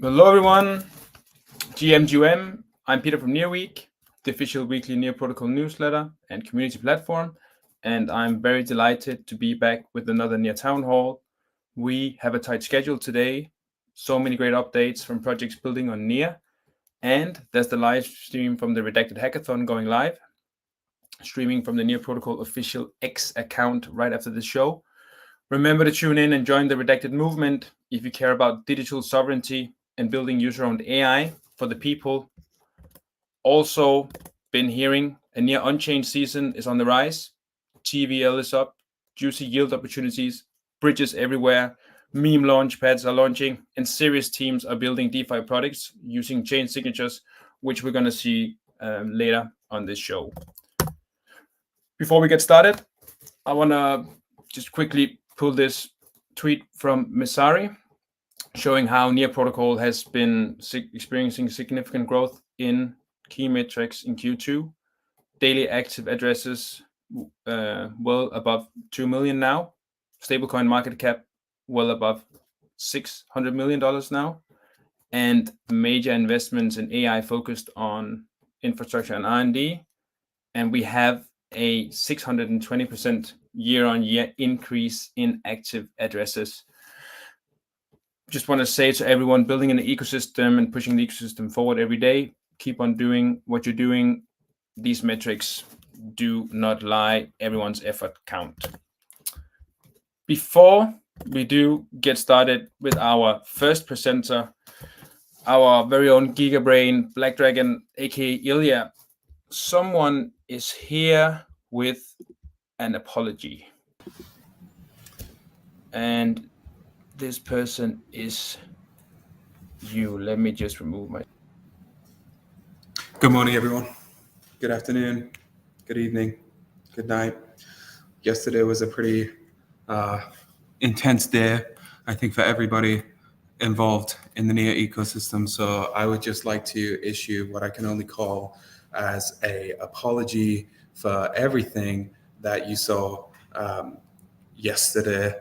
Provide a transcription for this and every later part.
Hello, everyone. GMGM. I'm Peter from Nearweek, the official weekly Near Protocol newsletter and community platform. And I'm very delighted to be back with another Near Town Hall. We have a tight schedule today. So many great updates from projects building on Near. And there's the live stream from the Redacted Hackathon going live, streaming from the Near Protocol official X account right after the show. Remember to tune in and join the Redacted movement if you care about digital sovereignty and building user-owned AI for the people. Also, been hearing a Near Unchained season is on the rise. TVL is up, juicy yield opportunities, bridges everywhere, meme launch pads are launching, and serious teams are building DeFi products using chain signatures, which we're going to see later on this show. Before we get started, I want to just quickly pull this tweet from Messari showing how Near Protocol has been experiencing significant growth in key metrics in Q2. Daily active addresses well above 2 million now. Stablecoin market cap well above $600 million now. And major investments in AI focused on infrastructure and R&D. And we have a 620% year-on-year increase in active addresses. Just want to say to everyone building an ecosystem and pushing the ecosystem forward every day, keep on doing what you're doing. These metrics do not lie. Everyone's effort count. Before we do get started with our first presenter, our very own GigaBrain Black Dragon, aka Ilya, someone is here with an apology. And this person is you. Let me just remove my... Good morning, everyone. Good afternoon, good evening, good night. Yesterday was a pretty intense day, I think, for everybody involved in the Near ecosystem. So I would just like to issue what I can only call as an apology for everything that you saw yesterday.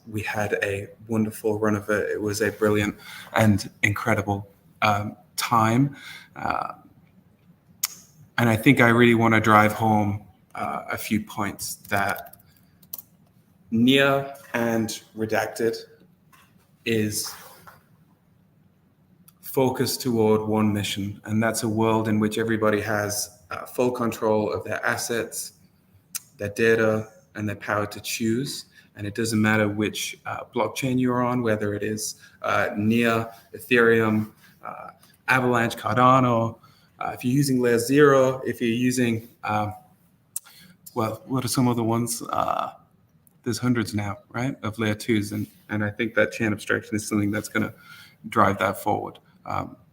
We had a wonderful run of it. It was a brilliant and incredible time. And I think I really want to drive home a few points that Near and Redacted is focused toward one mission, and that's a world in which everybody has full control of their assets, their data, and their power to choose. And it doesn't matter which blockchain you're on, whether it is Near, Ethereum, Avalanche, Cardano, if you're using Layer 0, if you're using, well, what are some of the ones? There's hundreds now, right, of Layer 2s. And I think that chain abstraction is something that's going to drive that forward.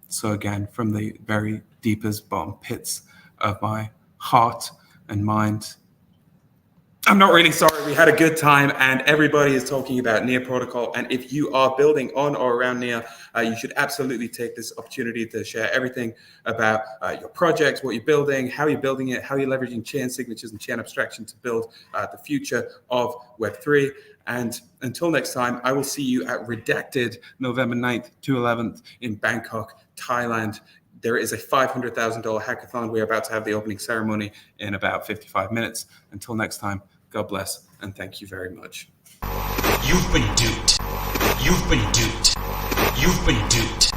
So again, from the very deepest bottom pits of my heart and mind, I'm not really sorry. We had a good time, and everybody is talking about Near Protocol. And if you are building on or around Near, you should absolutely take this opportunity to share everything about your project, what you're building, how you're building it, how you're leveraging chain signatures and chain abstraction to build the future of Web3. And until next time, I will see you at Redacted November 9th to 11th in Bangkok, Thailand. There is a $500,000 hackathon. We're about to have the opening ceremony in about 55 minutes. Until next time, God bless, and thank you very much. You've been duped. You've been duped. You've been duped.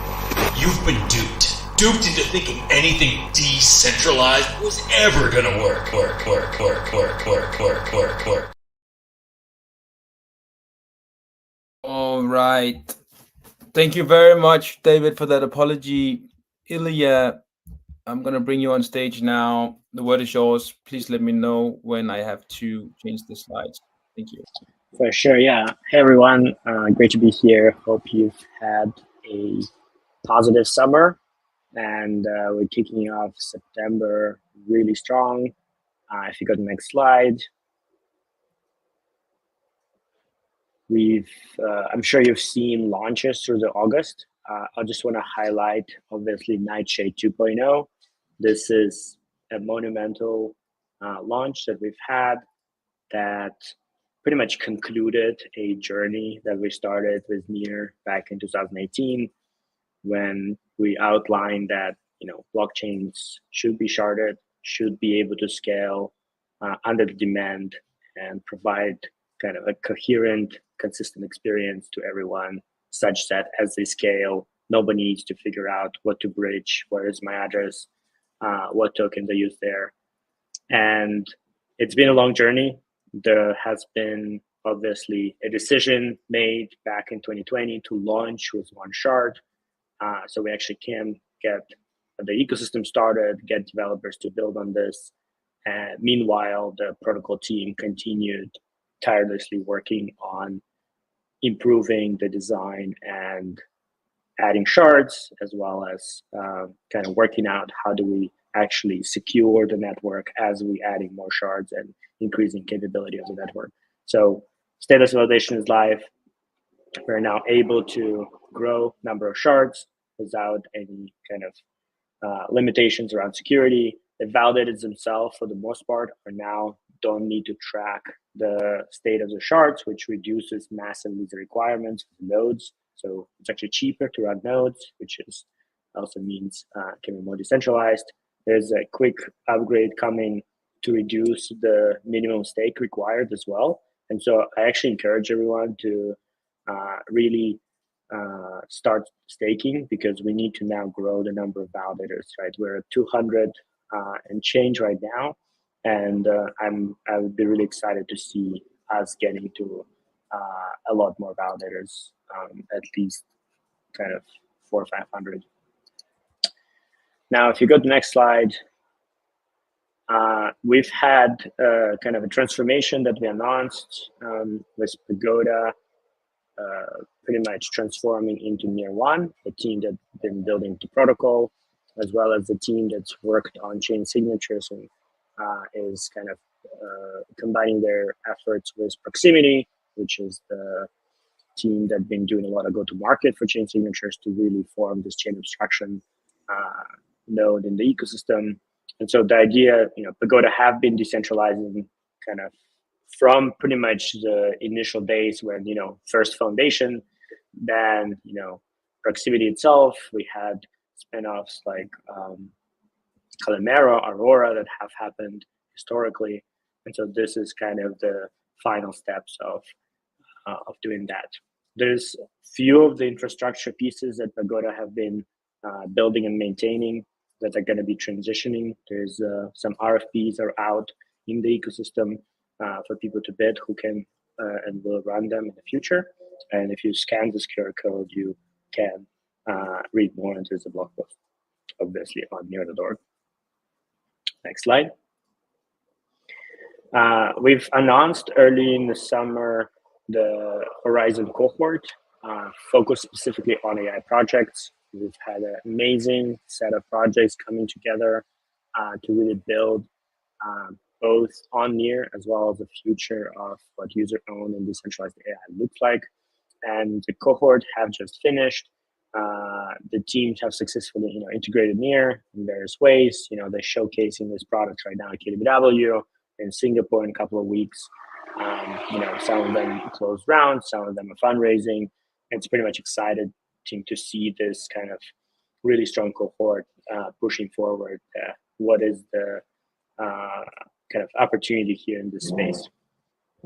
You've been duped. Duped into thinking anything decentralized was ever gonna work. All right. Thank you very much, David, for that apology. Ilya, I'm going to bring you on stage now. The word is yours. Please let me know when I have to change the slides. Thank you. For sure, yeah. Hey, everyone. Great to be here. Hope you've had a positive summer. And we're kicking off September really strong. If you go to the next slide. I'm sure you've seen launches through the August. I just want to highlight, obviously, Nightshade 2.0. This is a monumental launch that we've had that pretty much concluded a journey that we started with Near back in 2018. when we outlined that blockchains should be sharded, should be able to scale under the demand and provide kind of a coherent, consistent experience to everyone, such that as they scale, nobody needs to figure out what to bridge, where is my address, what token they use there. And it's been a long journey. There has been obviously a decision made back in 2020 to launch with one shard. So we actually can get the ecosystem started, get developers to build on this. Meanwhile, the protocol team continued tirelessly working on improving the design and adding shards, as well as kind of working out how do we actually secure the network as we adding more shards and increasing capability of the network. So stateless validation is live. We're now able to grow number of shards without any kind of limitations around security. The validators themselves, for the most part, are now don't need to track the state of the shards, which reduces massively the requirements for nodes. So it's actually cheaper to run nodes, which is also means can be more decentralized. There's a quick upgrade coming to reduce the minimum stake required as well. And so I actually encourage everyone to really start staking, because we need to now grow the number of validators, right? We're at 200 and change right now. And I would be really excited to see us getting to a lot more validators, at least kind of 400 or 500. Now, if you go to the next slide, we've had kind of a transformation that we announced with Pagoda pretty much transforming into Near1, the team that's been building the protocol, as well as the team that's worked on chain signatures and is kind of combining their efforts with Proximity, which is the team that's been doing a lot of go-to-market for chain signatures to really form this chain abstraction node in the ecosystem. And so the idea, Pagoda have been decentralizing kind of from pretty much the initial days when, first foundation, then, Proximity itself. We had spinoffs like Calimero, Aurora that have happened historically. And so this is kind of the final steps of doing that. There's few of the infrastructure pieces that Pagoda have been building and maintaining that are going to be transitioning. There's some RFPs are out in the ecosystem for people to bid who can and will run them in the future. And if you scan this QR code, you can read more into the blog post, obviously on near.org. Next slide. We've announced early in the summer the Horizon cohort, focused specifically on AI projects. We've had an amazing set of projects coming together to really build both on Near as well as the future of what user-owned and decentralized AI looks like. And the cohort have just finished. The teams have successfully, integrated Near in various ways. They're showcasing this product right now at KDBW in Singapore in a couple of weeks. Some of them closed rounds, some of them are fundraising. It's pretty much exciting to see this kind of really strong cohort pushing forward. What is the kind of opportunity here in this space?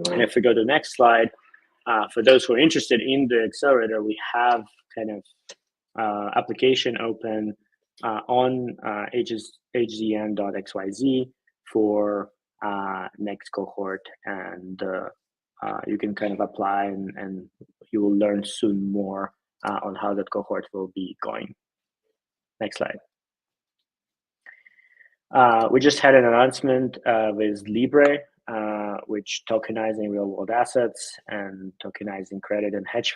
And if we go to the next slide, for those who are interested in the accelerator, we have kind of application open on hzn.xyz for next cohort, and you can kind of apply and you will learn soon more on how that cohort will be going. Next slide. We just had an announcement with Libre, which tokenizing real world assets and tokenizing credit and hedge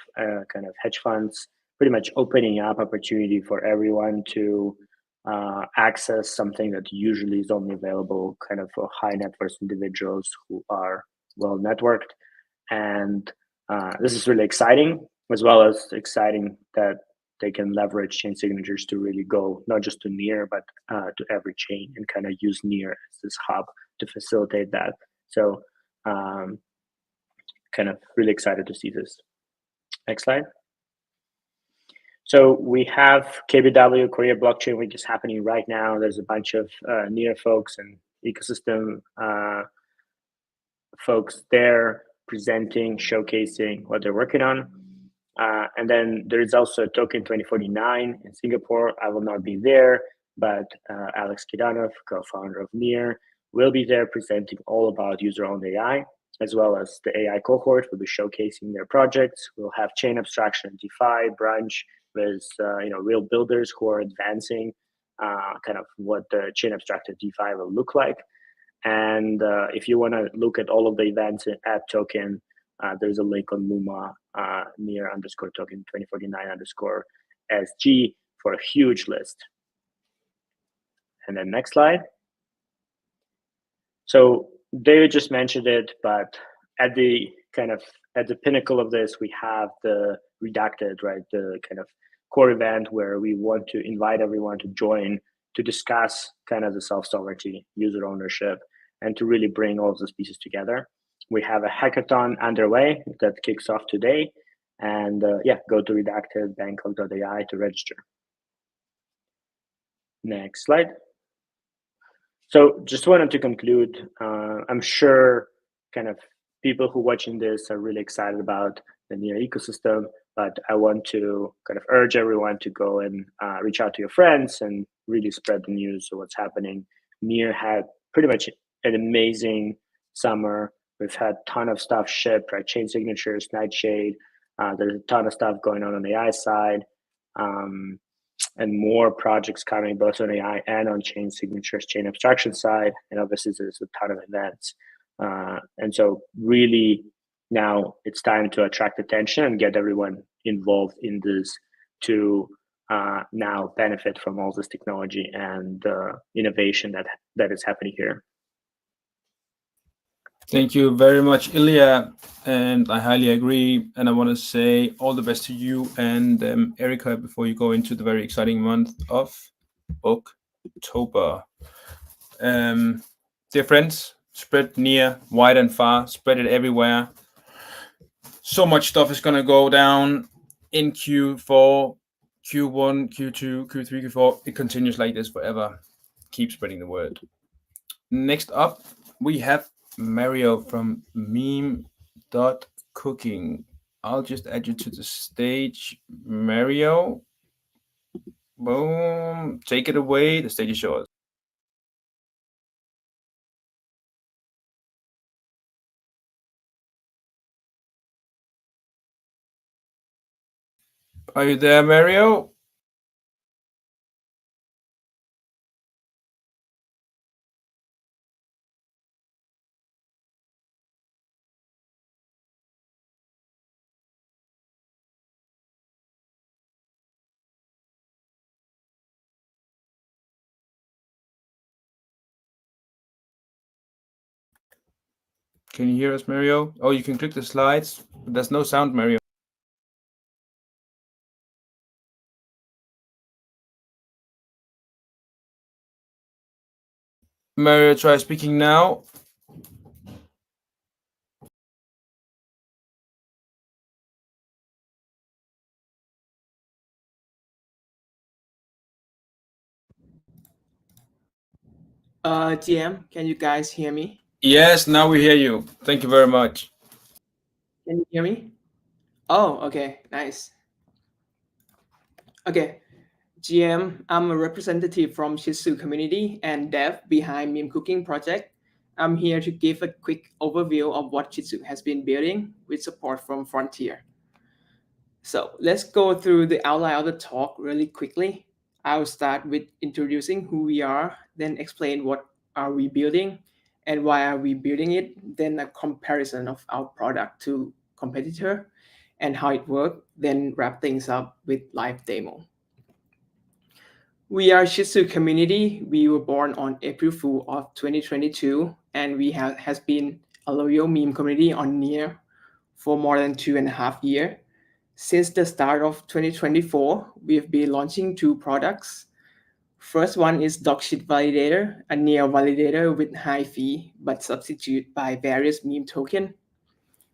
funds, pretty much opening up opportunity for everyone to access something that usually is only available kind of for high net worth individuals who are well networked. And this is really exciting, as well as exciting that they can leverage chain signatures to really go not just to Near, but to every chain, and kind of use Near as this hub to facilitate that. So kind of really excited to see this. Next slide. So we have KBW Korea Blockchain Week is happening right now. There's a bunch of Near folks and ecosystem folks there presenting, showcasing what they're working on. And then there's also Token 2049 in Singapore. I will not be there, but Alex Kidanov, co-founder of Near, will be there presenting all about user-owned AI, as well as the AI cohort will be showcasing their projects. We'll have chain abstraction, DeFi, brunch with real builders who are advancing kind of what the chain abstracted DeFi will look like. And if you want to look at all of the events at Token, there's a link on Luma Near_token 2049_SG for a huge list. And then next slide. So David just mentioned it, but at the pinnacle of this, we have the Redacted, right? The kind of core event where we want to invite everyone to join to discuss kind of the self-sovereignty, user ownership, and to really bring all of those pieces together. We have a hackathon underway that kicks off today. And go to Redacted, Bangkok.ai to register. Next slide. So just wanted to conclude, I'm sure kind of people who are watching this are really excited about the Near ecosystem, but I want to kind of urge everyone to go and reach out to your friends and really spread the news of what's happening. Near had pretty much an amazing summer. We've had a ton of stuff shipped, right? Chain signatures, Nightshade. There's a ton of stuff going on the AI side, and more projects coming both on AI and on chain signatures, chain abstraction side. And obviously, there's a ton of events. And so really now it's time to attract attention and get everyone involved in this to now benefit from all this technology and innovation that is happening here. Thank you very much, Ilya, and I highly agree. And I want to say all the best to you and Erica before you go into the very exciting month of October. Dear friends, spread Near wide and far, spread it everywhere. So much stuff is going to go down in Q4, Q1, Q2, Q3, Q4. It continues like this forever. Keep spreading the word. Next up, we have Mario from meme.cooking. I'll just add you to the stage, Mario. Boom. Take it away. The stage is yours. Are you there, Mario? Can you hear us, Mario? Oh, you can click the slides, but there's no sound, Mario. Mario, try speaking now. GM, can you guys hear me? Yes, now we hear you. Thank you very much. Can you hear me? Oh, okay, nice. Okay, GM, I'm a representative from Shih Tzu community and dev behind Meme Cooking project. I'm here to give a quick overview of what Shih Tzu has been building with support from Frontier. So let's go through the outline of the talk really quickly. I'll start with introducing who we are, then explain what are we building and why are we building it, then a comparison of our product to competitor and how it works, then wrap things up with live demo. We are Shih Tzu community. We were born on April Fool of 2022, and we has been a loyal meme community on Near for more than 2.5 years. Since the start of 2024, we've been launching 2 products. First one is Dogshit Validator, a Near validator with high fee, but substituted by various meme token,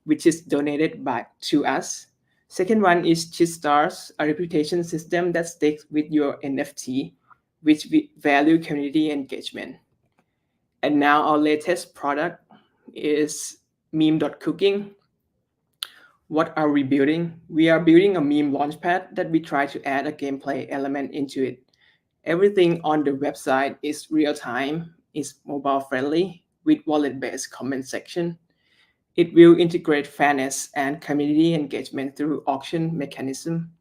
which is donated to us. Second one is Cheatstars, a reputation system that sticks with your NFT, which we value community engagement. And now our latest product is meme.cooking. What are we building? We are building a meme launchpad that we try to add a gameplay element into it. Everything on the website is real time, is mobile friendly with wallet-based comment section. It will integrate fairness and community engagement through auction mechanism.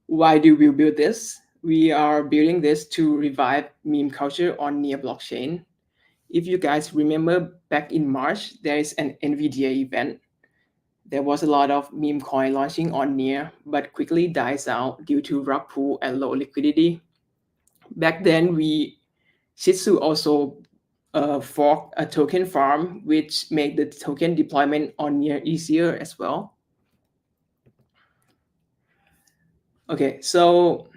Why do we build this? We are building this to revive meme culture on Near blockchain. If you guys remember back in March, there is an NVDA event. There was a lot of meme coin launching on Near, but quickly dies out due to rug pull and low liquidity. Back then, Shitsu also forked a token farm, which made the token deployment on Near easier as well. Okay, so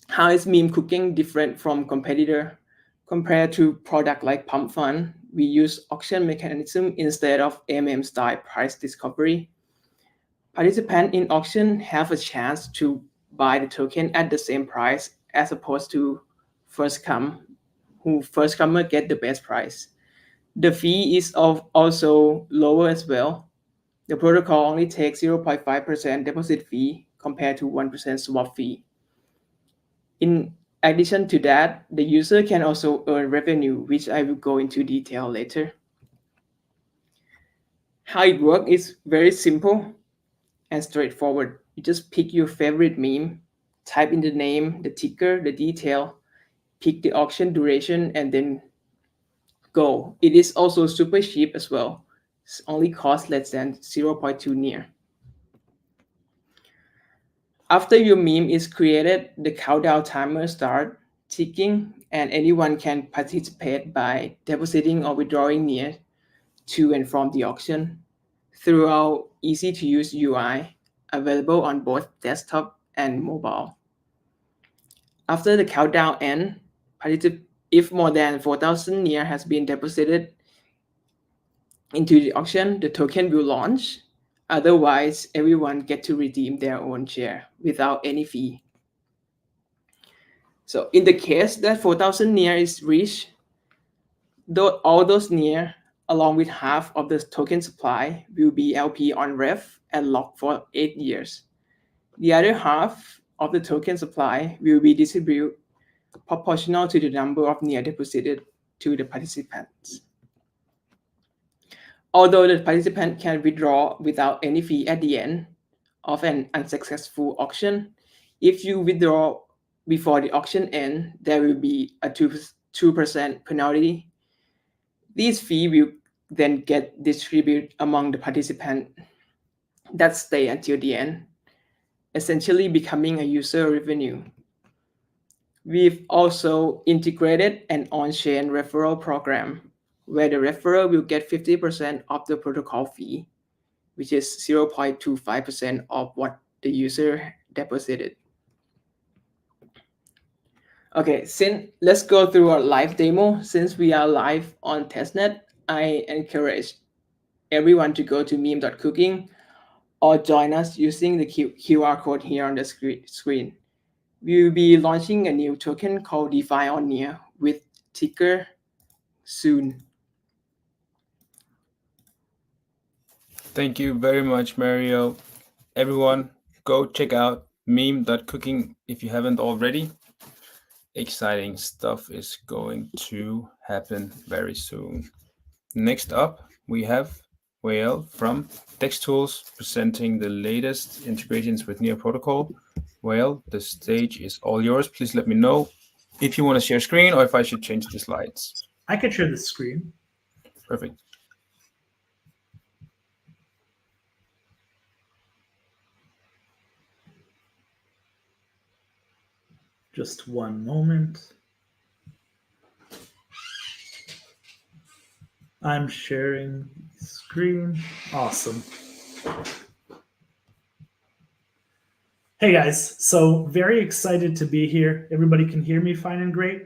how is meme cooking different from competitor? Compared to product like Pump Fund, we use auction mechanism instead of style price discovery. Participants in auction have a chance to buy the token at the same price as opposed to first comer get the best price. The fee is also lower as well. The protocol only takes 0.5% deposit fee compared to 1% swap fee. In addition to that, the user can also earn revenue, which I will go into detail later. How it works is very simple and straightforward. You just pick your favorite meme, type in the name, the ticker, the detail, pick the auction duration, and then go. It is also super cheap as well. It only costs less than 0.2 Near. After your meme is created, the countdown timer starts ticking, and anyone can participate by depositing or withdrawing Near to and from the auction through our easy-to-use UI available on both desktop and mobile. After the countdown ends, if more than 4,000 Near has been deposited into the auction, the token will launch. Otherwise, everyone gets to redeem their own share without any fee. So in the case that 4,000 Near is reached, all those Near, along with half of the token supply, will be LP on ref and locked for 8 years. The other half of the token supply will be distributed proportional to the number of Near deposited to the participants. Although the participant can withdraw without any fee at the end of an unsuccessful auction, if you withdraw before the auction ends, there will be a 2% penalty. These fees will then get distributed among the participants that stay until the end, essentially becoming a user revenue. We've also integrated an on-chain referral program where the referrer will get 50% of the protocol fee, which is 0.25% of what the user deposited. Okay, let's go through our live demo. Since we are live on testnet, I encourage everyone to go to meme.cooking or join us using the QR code here on the screen. We will be launching a new token called DeFi on Near with ticker soon. Thank you very much, Mario. Everyone, go check out meme.cooking if you haven't already. Exciting stuff is going to happen very soon. Next up, we have Whale from DexTools presenting the latest integrations with Near Protocol. Whale, the stage is all yours. Please let me know if you want to share screen or if I should change the slides. I can share the screen. Perfect. Just one moment. I'm sharing screen. Awesome. Hey guys, so very excited to be here. Everybody can hear me fine and great.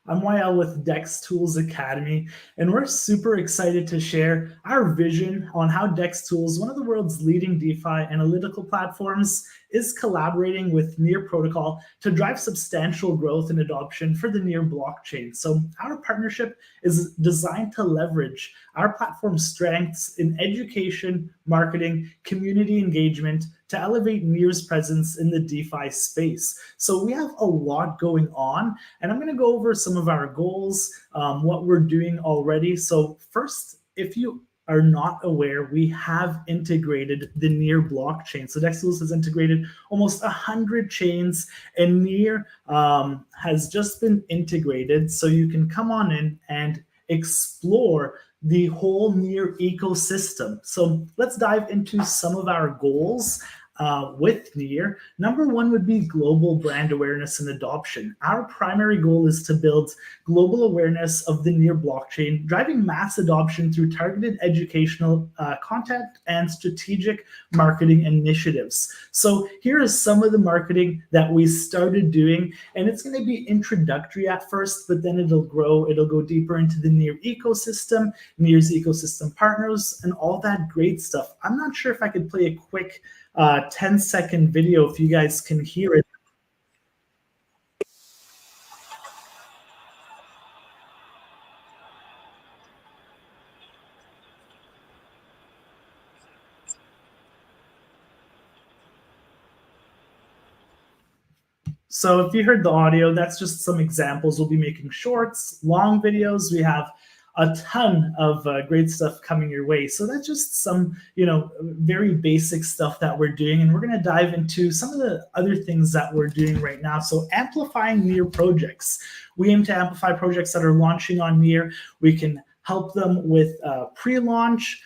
I'm YL with Dex Tools Academy, and we're super excited to share our vision on how Dex Tools, one of the world's leading DeFi analytical platforms, is collaborating with Near Protocol to drive substantial growth and adoption for the Near blockchain. So our partnership is designed to leverage our platform's strengths in education, marketing, community engagement to elevate Near's presence in the DeFi space. So we have a lot going on, and I'm going to go over some of our goals, what we're doing already. So first, if you are not aware, we have integrated the Near blockchain. So Dex Tools has integrated almost 100 chains, and Near has just been integrated. So you can come on in and explore the whole Near ecosystem. So let's dive into some of our goals with Near. Number one would be global brand awareness and adoption. Our primary goal is to build global awareness of the Near blockchain, driving mass adoption through targeted educational content and strategic marketing initiatives. So here is some of the marketing that we started doing, and it's going to be introductory at first, but then it'll grow. It'll go deeper into the Near ecosystem, Near's ecosystem partners, and all that great stuff. I'm not sure if I could play a quick 10-second video if you guys can hear it. So if you heard the audio, that's just some examples. We'll be making shorts, long videos. We have a ton of great stuff coming your way. So that's just some, very basic stuff that we're doing. And we're going to dive into some of the other things that we're doing right now. So amplifying Near projects. We aim to amplify projects that are launching on Near. We can help them with pre-launch,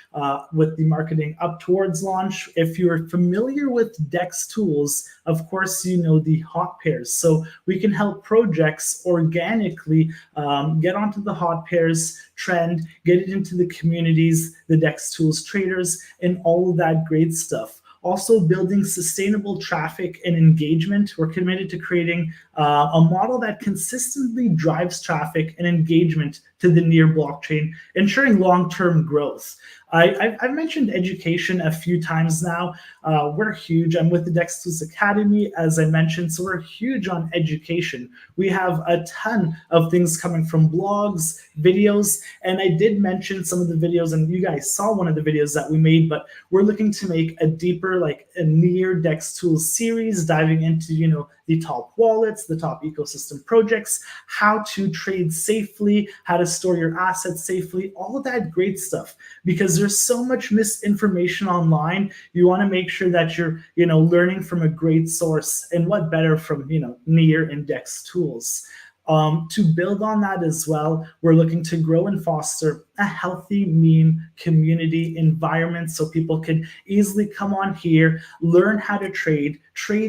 with the marketing up towards launch. If you're familiar with Dex Tools, of course, you know the hot pairs. So we can help projects organically get onto the hot pairs trend, get it into the communities, the Dex Tools traders, and all of that great stuff. Also building sustainable traffic and engagement. We're committed to creating a model that consistently drives traffic and engagement to the Near blockchain, ensuring long-term growth. I've mentioned education a few times now. We're huge. I'm with the Dex Tools Academy, as I mentioned, so we're huge on education. We have a ton of things coming from blogs, videos, and I did mention some of the videos, and you guys saw one of the videos that we made, but we're looking to make a deeper, like a Near Dex Tools series, diving into, the top wallets, the top ecosystem projects, how to trade safely, how to store your assets safely, all of that great stuff. Because there's so much misinformation online, you want to make sure that you're, learning from a great source, and what better from, Near and Dex Tools. To build on that as well, we're looking to grow and foster a healthy meme community environment so people can easily come on here, learn how to trade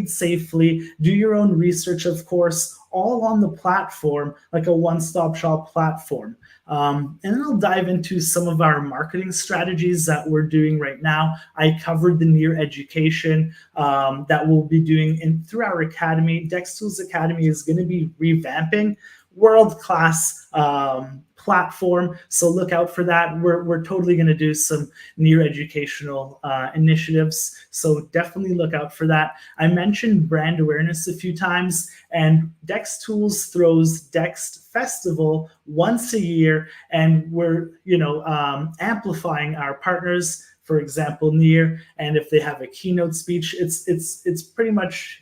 safely, do your own research, of course, all on the platform, like a one-stop shop platform. And then I'll dive into some of our marketing strategies that we're doing right now. I covered the Near education that we'll be doing through our academy. Dex Tools Academy is going to be revamping, world-class platform, so look out for that. We're totally going to do some Near educational initiatives, so definitely look out for that. I mentioned brand awareness a few times, and Dex Tools throws Dex Festival once a year, and we're amplifying our partners, for example Near, and if they have a keynote speech, it's pretty much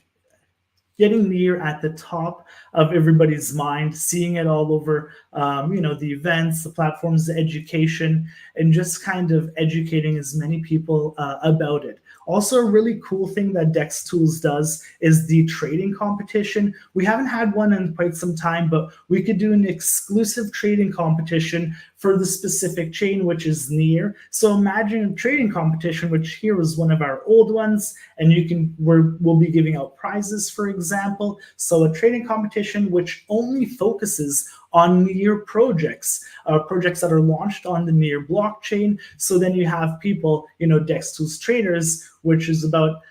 getting Near at the top of everybody's mind, seeing it all over, the events, the platforms, the education, and just kind of educating as many people about it. Also, a really cool thing that Dex Tools does is the trading competition. We haven't had one in quite some time, but we could do an exclusive trading competition for the specific chain, which is Near. So imagine a trading competition, which here was one of our old ones, and we'll be giving out prizes, for example. So a trading competition which only focuses on Near projects that are launched on the Near blockchain. So then you have people, Dex Tools traders, which is about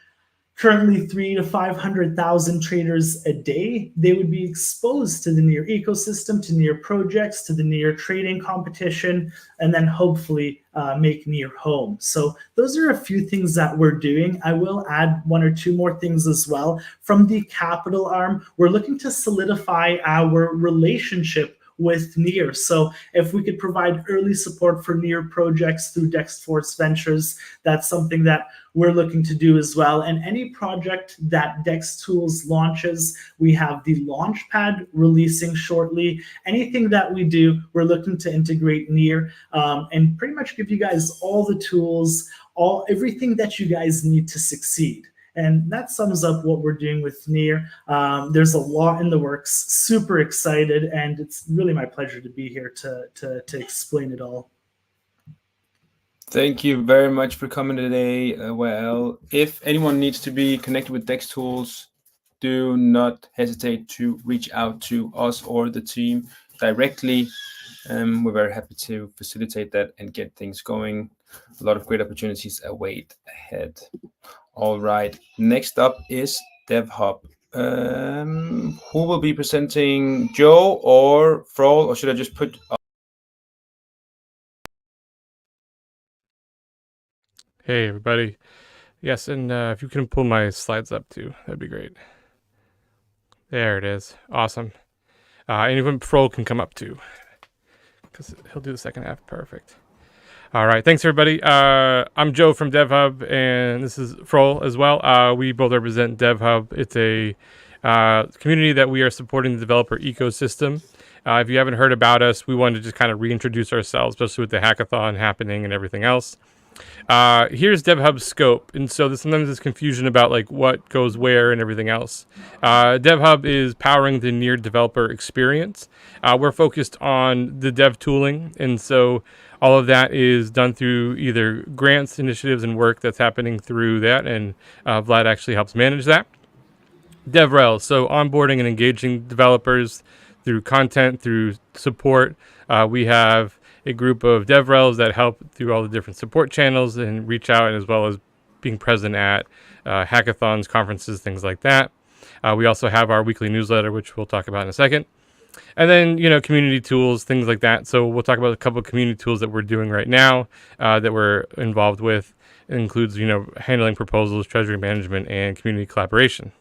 currently 300,000 to 500,000 traders a day, they would be exposed to the Near ecosystem, to Near projects, to the Near trading competition, and then hopefully make Near home. So those are a few things that we're doing. I will add one or two more things as well. From the capital arm, we're looking to solidify our relationship with Near. So if we could provide early support for Near projects through DexForce Ventures, that's something that we're looking to do as well. And any project that DexTools launches, we have the Launchpad releasing shortly. Anything that we do, we're looking to integrate Near and pretty much give you guys all the tools, everything that you guys need to succeed. And that sums up what we're doing with Near. There's a lot in the works, super excited, and it's really my pleasure to be here to explain it all. Thank you very much for coming today. Well, if anyone needs to be connected with DexTools, do not hesitate to reach out to us or the team directly. We're very happy to facilitate that and get things going. A lot of great opportunities await ahead. All right, next up is DevHub. Who will be presenting, Joe or Frol, or should I just put... Hey, everybody. Yes, and if you can pull my slides up too, that'd be great. There it is. Awesome. And even Frol can come up too, because he'll do the second half. Perfect. All right. Thanks, everybody. I'm Joe from DevHub, and this is Frol as well. We both represent DevHub. It's a community that we are supporting the developer ecosystem. If you haven't heard about us, we wanted to just kind of reintroduce ourselves, especially with the hackathon happening and everything else. Here's DevHub's scope, and so sometimes there's confusion about like what goes where and everything else. DevHub is powering the Near developer experience. We're focused on the dev tooling, and so all of that is done through either grants, initiatives, and work that's happening through that, and Vlad actually helps manage that. DevRel, so onboarding and engaging developers through content, through support. We have a group of DevRels that help through all the different support channels and reach out, as well as being present at hackathons, conferences, things like that. We also have our weekly newsletter, which we'll talk about in a second. And then, community tools, things like that. So we'll talk about a couple of community tools that we're doing right now that we're involved with. It includes, handling proposals, treasury management, and community collaboration.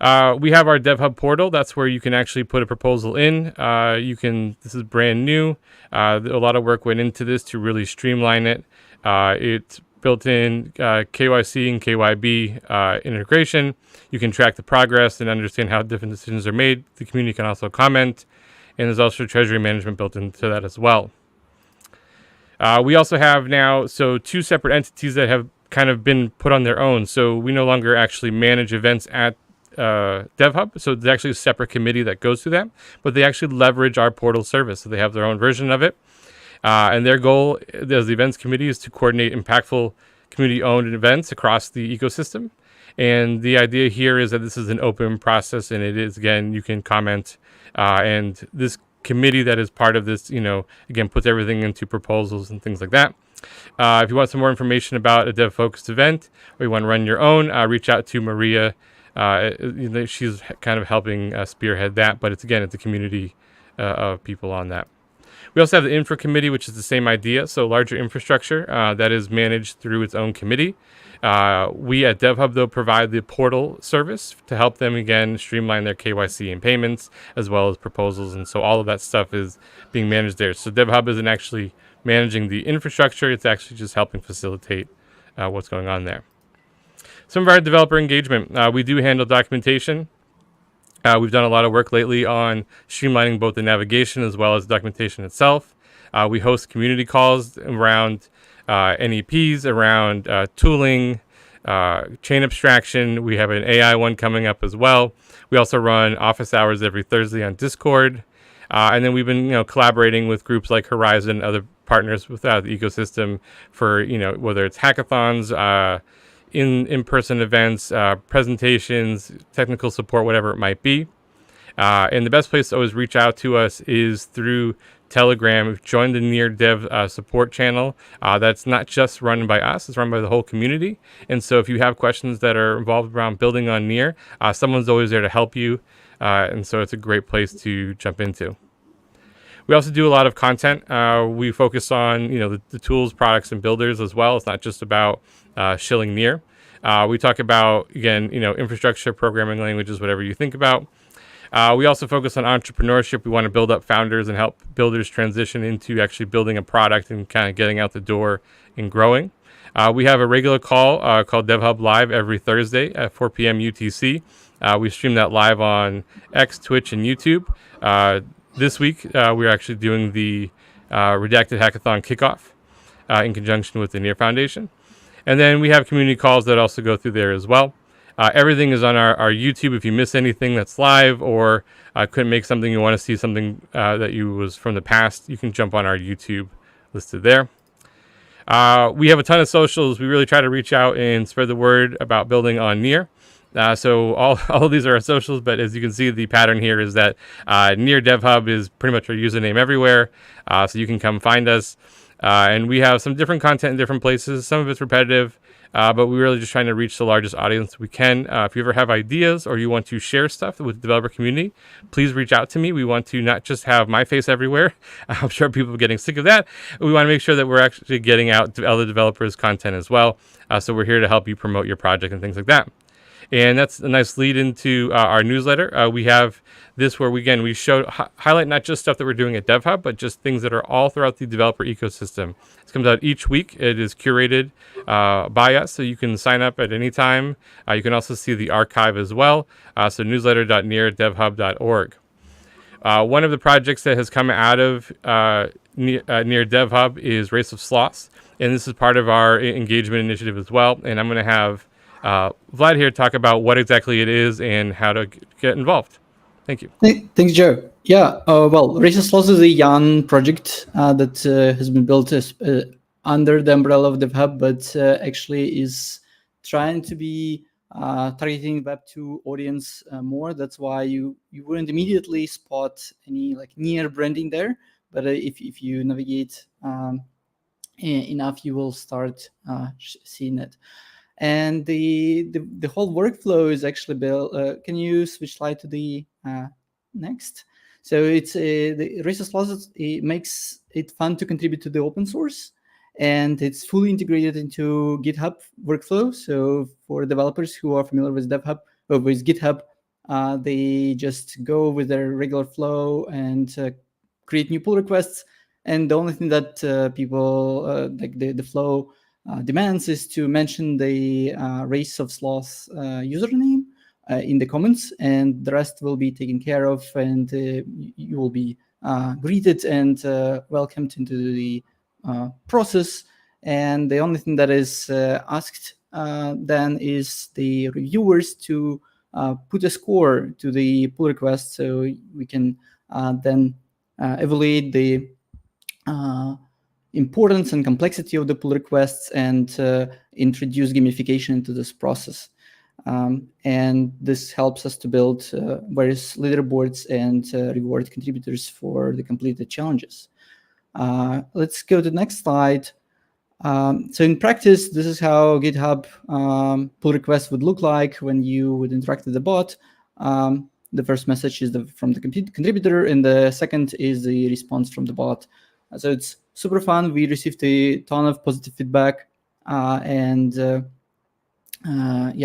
We have our DevHub portal. That's where you can actually put a proposal in. This is brand new. A lot of work went into this to really streamline it. It's built in KYC and KYB integration. You can track the progress and understand how different decisions are made. The community can also comment. And there's also treasury management built into that as well. We also have now, two separate entities that have kind of been put on their own. So we no longer actually manage events at DevHub, so there's actually a separate committee that goes through that, but they actually leverage our portal service, so they have their own version of it, and their goal as the events committee is to coordinate impactful community-owned events across the ecosystem. And the idea here is that this is an open process, and it is, again, you can comment, and this committee that is part of this, again, puts everything into proposals and things like that. If you want some more information about a dev-focused event, or you want to run your own, reach out to Maria. She's kind of helping spearhead that, but it's a community of people on that. We also have the infra committee, which is the same idea. So larger infrastructure that is managed through its own committee. We at DevHub, though, provide the portal service to help them, again, streamline their KYC and payments, as well as proposals. And so all of that stuff is being managed there. So DevHub isn't actually managing the infrastructure. It's actually just helping facilitate what's going on there. Some of our developer engagement. We do handle documentation. We've done a lot of work lately on streamlining both the navigation as well as the documentation itself. We host community calls around NEPs, around tooling, chain abstraction. We have an AI one coming up as well. We also run office hours every Thursday on Discord. And then we've been collaborating with groups like Horizon, other partners without the ecosystem for, whether it's hackathons, in-person events, presentations, technical support, whatever it might be. And the best place to always reach out to us is through Telegram. We've joined the Near Dev support channel. That's not just run by us, it's run by the whole community. And so if you have questions that are involved around building on Near, someone's always there to help you. And so it's a great place to jump into. We also do a lot of content. We focus on, the tools, products, and builders as well. It's not just about shilling Near. We talk about, again, infrastructure, programming languages, whatever you think about. We also focus on entrepreneurship. We want to build up founders and help builders transition into actually building a product and kind of getting out the door and growing. We have a regular call called DevHub Live every Thursday at 4 p.m. UTC. We stream that live on X, Twitch, and YouTube. This week, we're actually doing the Redacted Hackathon kickoff in conjunction with the Near Foundation. And then we have community calls that also go through there as well. Everything is on our YouTube. If you miss anything that's live or couldn't make something, you want to see something that was from the past, you can jump on our YouTube listed there. We have a ton of socials. We really try to reach out and spread the word about building on Near. So all of these are our socials, but as you can see, the pattern here is that Near DevHub is pretty much our username everywhere. So you can come find us. And we have some different content in different places. Some of it's repetitive. But we're really just trying to reach the largest audience we can. If you ever have ideas or you want to share stuff with the developer community, please reach out to me. We want to not just have my face everywhere. I'm sure people are getting sick of that. We want to make sure that we're actually getting out to other developers' content as well. So we're here to help you promote your project and things like that. And that's a nice lead into our newsletter. We have this where we highlight not just stuff that we're doing at DevHub, but just things that are all throughout the developer ecosystem. This comes out each week. It is curated by us, so you can sign up at any time. You can also see the archive as well. So newsletter.neardevhub.org. One of the projects that has come out of Near DevHub is Race of Sloths, and this is part of our engagement initiative as well. And I'm going to have Vlad here talk about what exactly it is and how to get involved. Thank you. Thanks, Joe. Yeah, well, Race of Sloths is a young project that has been built under the umbrella of DevHub, but actually is trying to be targeting Web2 audience more. That's why you wouldn't immediately spot any Near branding there, but if you navigate enough, you will start seeing it. And the whole workflow is actually built. Can you switch slide to the next? So it's the Race of Sloths. It makes it fun to contribute to the open source, and it's fully integrated into GitHub workflow. So for developers who are familiar with DevHub or with GitHub, they just go with their regular flow and create new pull requests. And the only thing that people like the flow demands is to mention the Race of Sloths username in the comments, and the rest will be taken care of, and you will be greeted and welcomed into the process. And the only thing that is asked then is the reviewers to put a score to the pull request, so we can then evaluate the importance and complexity of the pull requests and introduce gamification into this process. And this helps us to build various leaderboards and reward contributors for the completed challenges. Let's go to the next slide. So in practice, this is how GitHub pull requests would look like when you would interact with the bot. The first message is from the contributor, and the second is the response from the bot. So it's super fun. We received a ton of positive feedback. Yeah,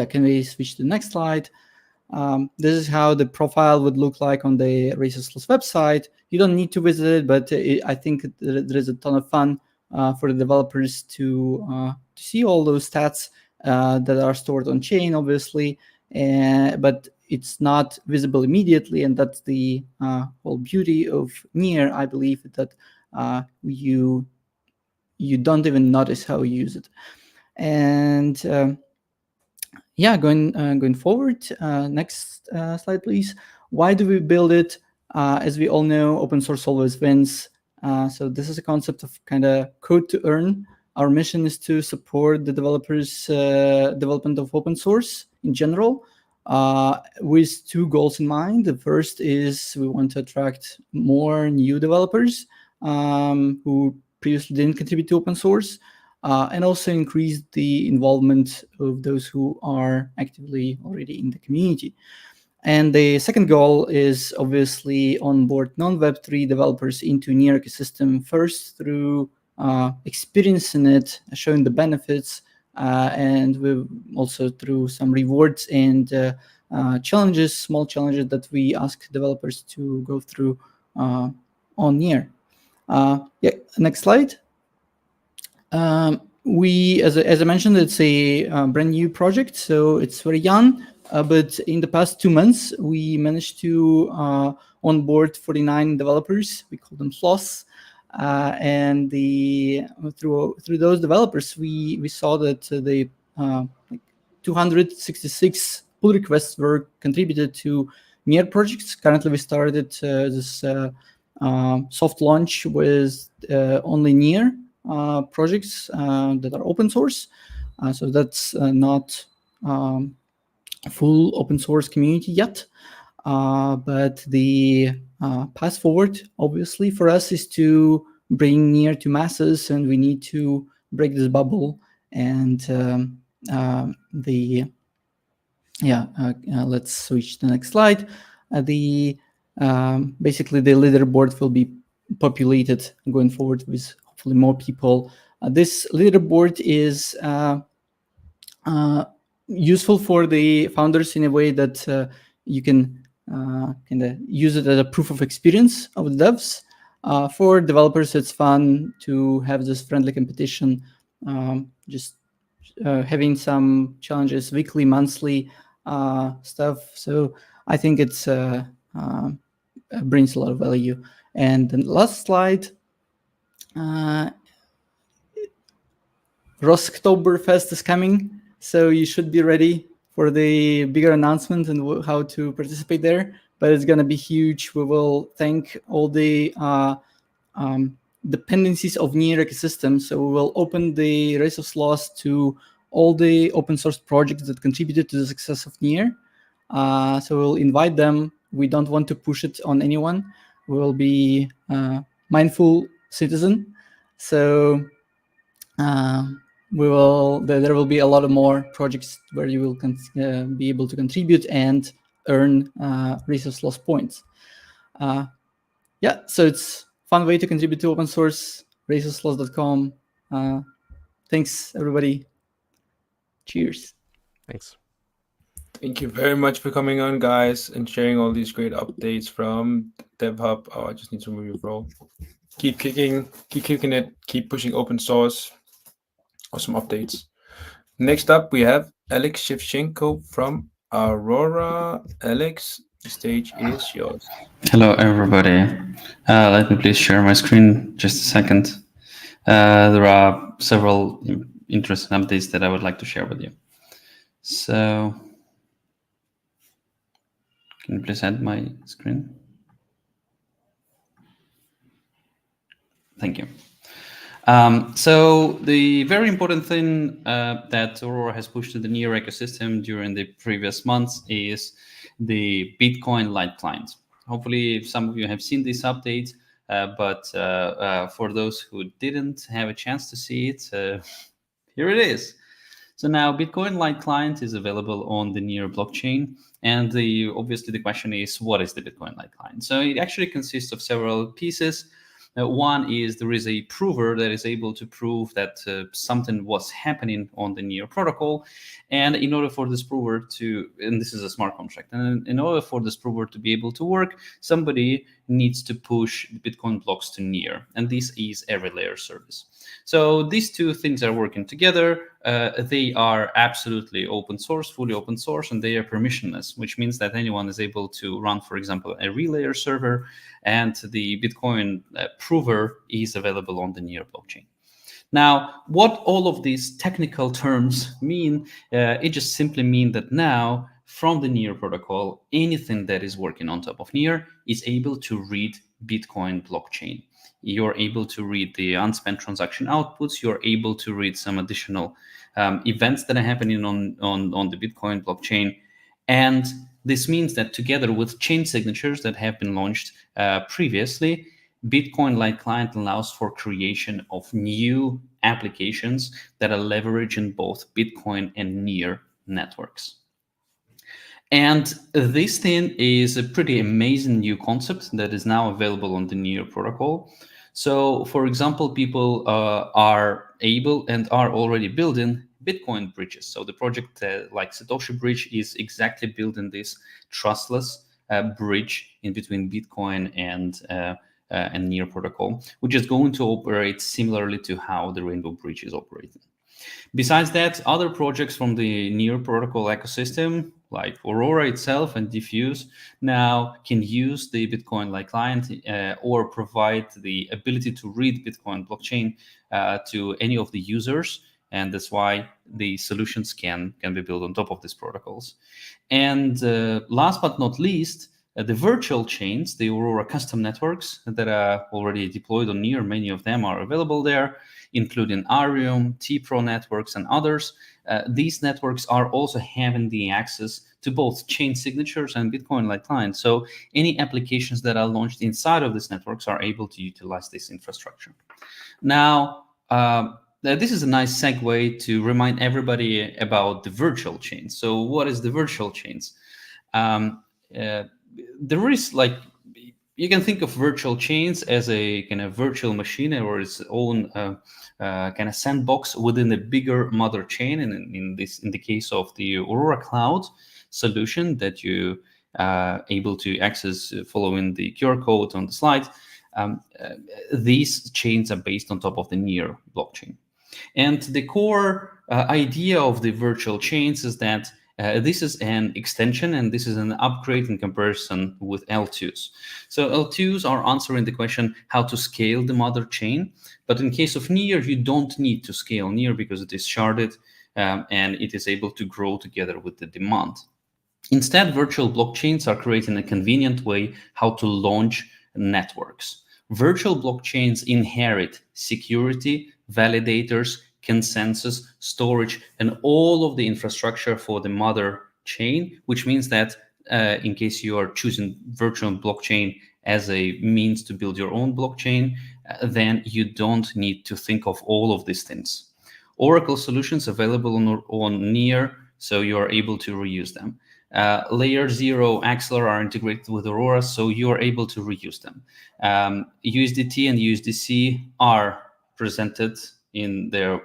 can we switch to the next slide? This is how the profile would look like on the Race of Sloths website. You don't need to visit it, but I think there is a ton of fun for the developers to see all those stats that are stored on chain, obviously, but it's not visible immediately, and that's the whole beauty of Near, I believe, that you don't even notice how you use it. And yeah, going forward, next slide, please. Why do we build it? As we all know, open source always wins. So this is a concept of kind of code to earn. Our mission is to support the developers' development of open source in general, with two goals in mind. The first is we want to attract more new developers who previously didn't contribute to open source, and also increase the involvement of those who are actively already in the community. And the second goal is obviously onboard non-Web3 developers into Near ecosystem, first through experiencing it, showing the benefits, and we've also through some rewards and challenges, small challenges that we ask developers to go through on Near. Yeah, next slide. We, as I mentioned, it's a brand new project, so it's very young. But in the past 2 months, we managed to onboard 49 developers. We call them FLOSS. And through those developers, we saw that the 266 pull requests were contributed to Near projects. Currently, we started this soft launch with only Near projects that are open source. So that's not full open source community yet. But the path forward, obviously, for us is to bring Near to masses, and we need to break this bubble. And let's switch to the next slide. Basically, the leaderboard will be populated going forward with hopefully more people. This leaderboard is useful for the founders in a way that you can kind of use it as a proof of experience of the devs. For developers, it's fun to have this friendly competition, just having some challenges, weekly, monthly stuff. So I think it's brings a lot of value. And the last slide, Rosktoberfest is coming, so you should be ready for the bigger announcement and how to participate there. But it's going to be huge. We will thank all the dependencies of Near ecosystem. So we will open the Race of Sloths to all the open source projects that contributed to the success of Near. So we'll invite them. We don't want to push it on anyone. We will be mindful citizen. So there will be a lot of more projects where you will be able to contribute and earn Race of Sloths points. So it's a fun way to contribute to open source, raceofsloths.com. Thanks, everybody. Cheers. Thanks. Thank you very much for coming on, guys, and sharing all these great updates from DevHub. Oh, I just need to move your role. Keep kicking it, keep pushing open source. Awesome updates. Next up, we have Alex Shevchenko from Aurora. Alex, the stage is yours. Hello, everybody. Let me please share my screen just a second. There are several interesting updates that I would like to share with you. So, can you please add my screen? Thank you. So the very important thing that Aurora has pushed to the Near ecosystem during the previous months is the Bitcoin Lite client. Hopefully some of you have seen this update, but for those who didn't have a chance to see it, here it is. So now Bitcoin Lite client is available on the Near blockchain. And obviously the question is, what is the Bitcoin Lite client? So it actually consists of several pieces. One is there is a prover that is able to prove that something was happening on the Near protocol. And in order for this prover to, and this is a smart contract, and in order for this prover to be able to work, somebody needs to push the Bitcoin blocks to Near. And this is a Relayer service. So these two things are working together. They are absolutely open source, fully open source, and they are permissionless, which means that anyone is able to run, for example, a Relayer server, and the Bitcoin prover is available on the Near blockchain. Now, what all of these technical terms mean, it just simply means that now, from the Near protocol, anything that is working on top of Near is able to read Bitcoin blockchain. You're able to read the unspent transaction outputs. You're able to read some additional events that are happening on the Bitcoin blockchain. And this means that together with chain signatures that have been launched previously, Bitcoin Light Client allows for creation of new applications that are leveraging both Bitcoin and Near networks. And this thing is a pretty amazing new concept that is now available on the Near protocol. So, for example, people are able and are already building Bitcoin bridges. So the project like Satoshi Bridge is exactly building this trustless bridge in between Bitcoin and Near protocol, which is going to operate similarly to how the Rainbow Bridge is operating. Besides that, other projects from the Near protocol ecosystem, like Aurora itself and Diffuse, now can use the Bitcoin Light Client or provide the ability to read Bitcoin blockchain to any of the users. And that's why the solutions can be built on top of these protocols. And last but not least, the virtual chains, the Aurora custom networks that are already deployed on Near, many of them are available there, including Arium, T-Pro networks, and others. These networks are also having the access to both chain signatures and Bitcoin Light Client. So any applications that are launched inside of these networks are able to utilize this infrastructure. Now, this is a nice segue to remind everybody about the virtual chains. So what is the virtual chains? There is, like, you can think of virtual chains as a kind of virtual machine or its own kind of sandbox within a bigger mother chain. And in the case of the Aurora Cloud solution that you are able to access following the QR code on the slide, these chains are based on top of the Near blockchain. And the core idea of the virtual chains is that this is an extension and this is an upgrade in comparison with L2s. So L2s are answering the question how to scale the mother chain. But in case of Near, you don't need to scale Near because it is sharded and it is able to grow together with the demand. Instead, virtual blockchains are creating a convenient way how to launch networks. Virtual blockchains inherit security, validators, consensus, storage, and all of the infrastructure for the mother chain, which means that in case you are choosing virtual blockchain as a means to build your own blockchain, then you don't need to think of all of these things. Oracle solutions available on Near, so you are able to reuse them. Layer 0 Axelar are integrated with Aurora, so you are able to reuse them. USDT and USDC are presented in their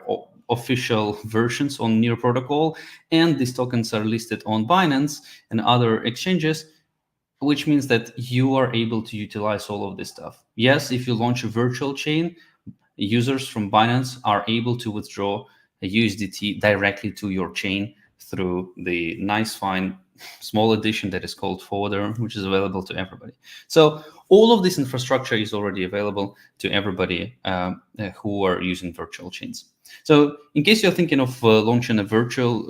official versions on Near protocol, and these tokens are listed on Binance and other exchanges, which means that you are able to utilize all of this stuff. Yes, if you launch a virtual chain, users from Binance are able to withdraw a USDT directly to your chain through the nice, fine, small addition that is called Forwarder, which is available to everybody. So all of this infrastructure is already available to everybody who are using virtual chains. So in case you're thinking of launching a blockchain,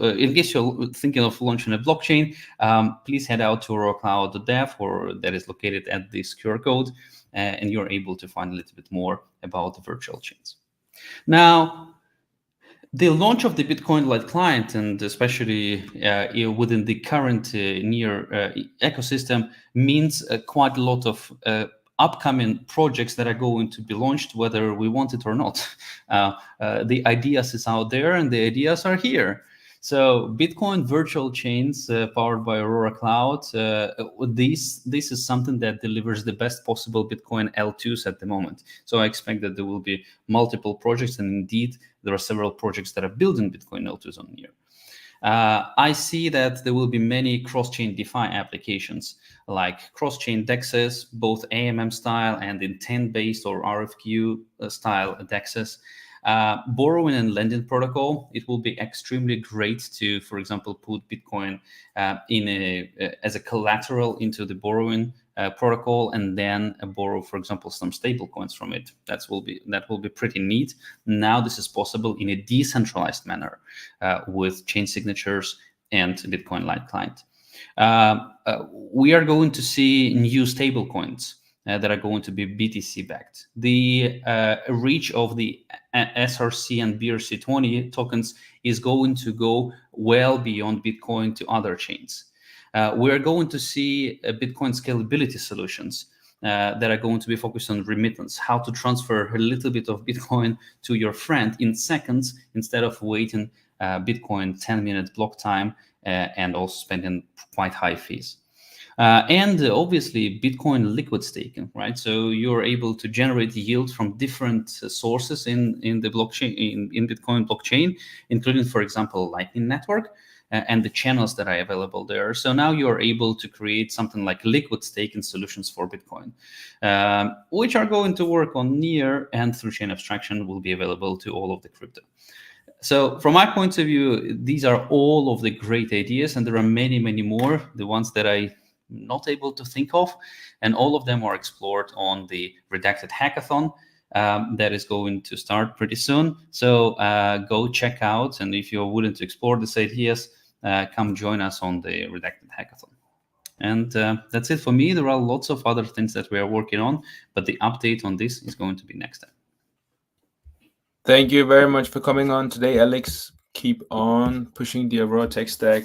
please head out to auroracloud.dev, or that is located at this QR code, and you're able to find a little bit more about the virtual chains. Now, the launch of the Bitcoin Light Client, and especially within the current Near ecosystem, means quite a lot of upcoming projects that are going to be launched, whether we want it or not. The ideas is out there, and the ideas are here. So Bitcoin virtual chains powered by Aurora Cloud, this is something that delivers the best possible Bitcoin L2s at the moment. So I expect that there will be multiple projects, and indeed there are several projects that are building Bitcoin L2s on Near. I see that there will be many cross-chain DeFi applications like cross-chain DEXs, both AMM style and intent-based or RFQ style DEXs. Borrowing and lending protocol, it will be extremely great to, for example, put Bitcoin as a collateral into the borrowing protocol, and then borrow, for example, some stable coins from it. That will be pretty neat. Now this is possible in a decentralized manner with chain signatures and Bitcoin Light Client. We are going to see new stable coins that are going to be BTC backed. The reach of the SRC and BRC20 tokens is going to go well beyond Bitcoin to other chains. We're going to see Bitcoin scalability solutions that are going to be focused on remittance, how to transfer a little bit of Bitcoin to your friend in seconds instead of waiting Bitcoin 10-minute block time and also spending quite high fees. And obviously Bitcoin liquid staking, right? So you're able to generate yield from different sources in the blockchain, in Bitcoin blockchain, including, for example, Lightning Network and the channels that are available there. So now you're able to create something like liquid staking solutions for Bitcoin, which are going to work on Near, and through chain abstraction will be available to all of the crypto. So from my point of view, these are all of the great ideas, and there are many, many more, the ones that I'm not able to think of, and all of them are explored on the Redacted Hackathon that is going to start pretty soon. So go check out, and if you're willing to explore these ideas, come join us on the Redacted Hackathon. And that's it for me. There are lots of other things that we are working on, but the update on this is going to be next time. Thank you very much for coming on today, Alex. Keep on pushing the Aurora tech stack.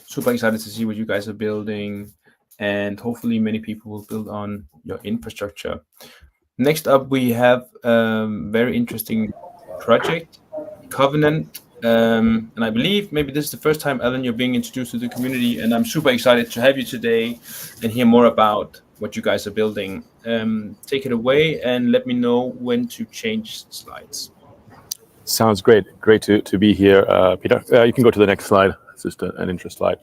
Super excited to see what you guys are building, and hopefully many people will build on your infrastructure. Next up, we have a very interesting project, Covenant. And I believe maybe this is the first time, Ellen, you're being introduced to the community, and I'm super excited to have you today and hear more about what you guys are building. Take it away and let me know when to change slides. Sounds great. Great to be here, Peter. You can go to the next slide. It's just an intro slide.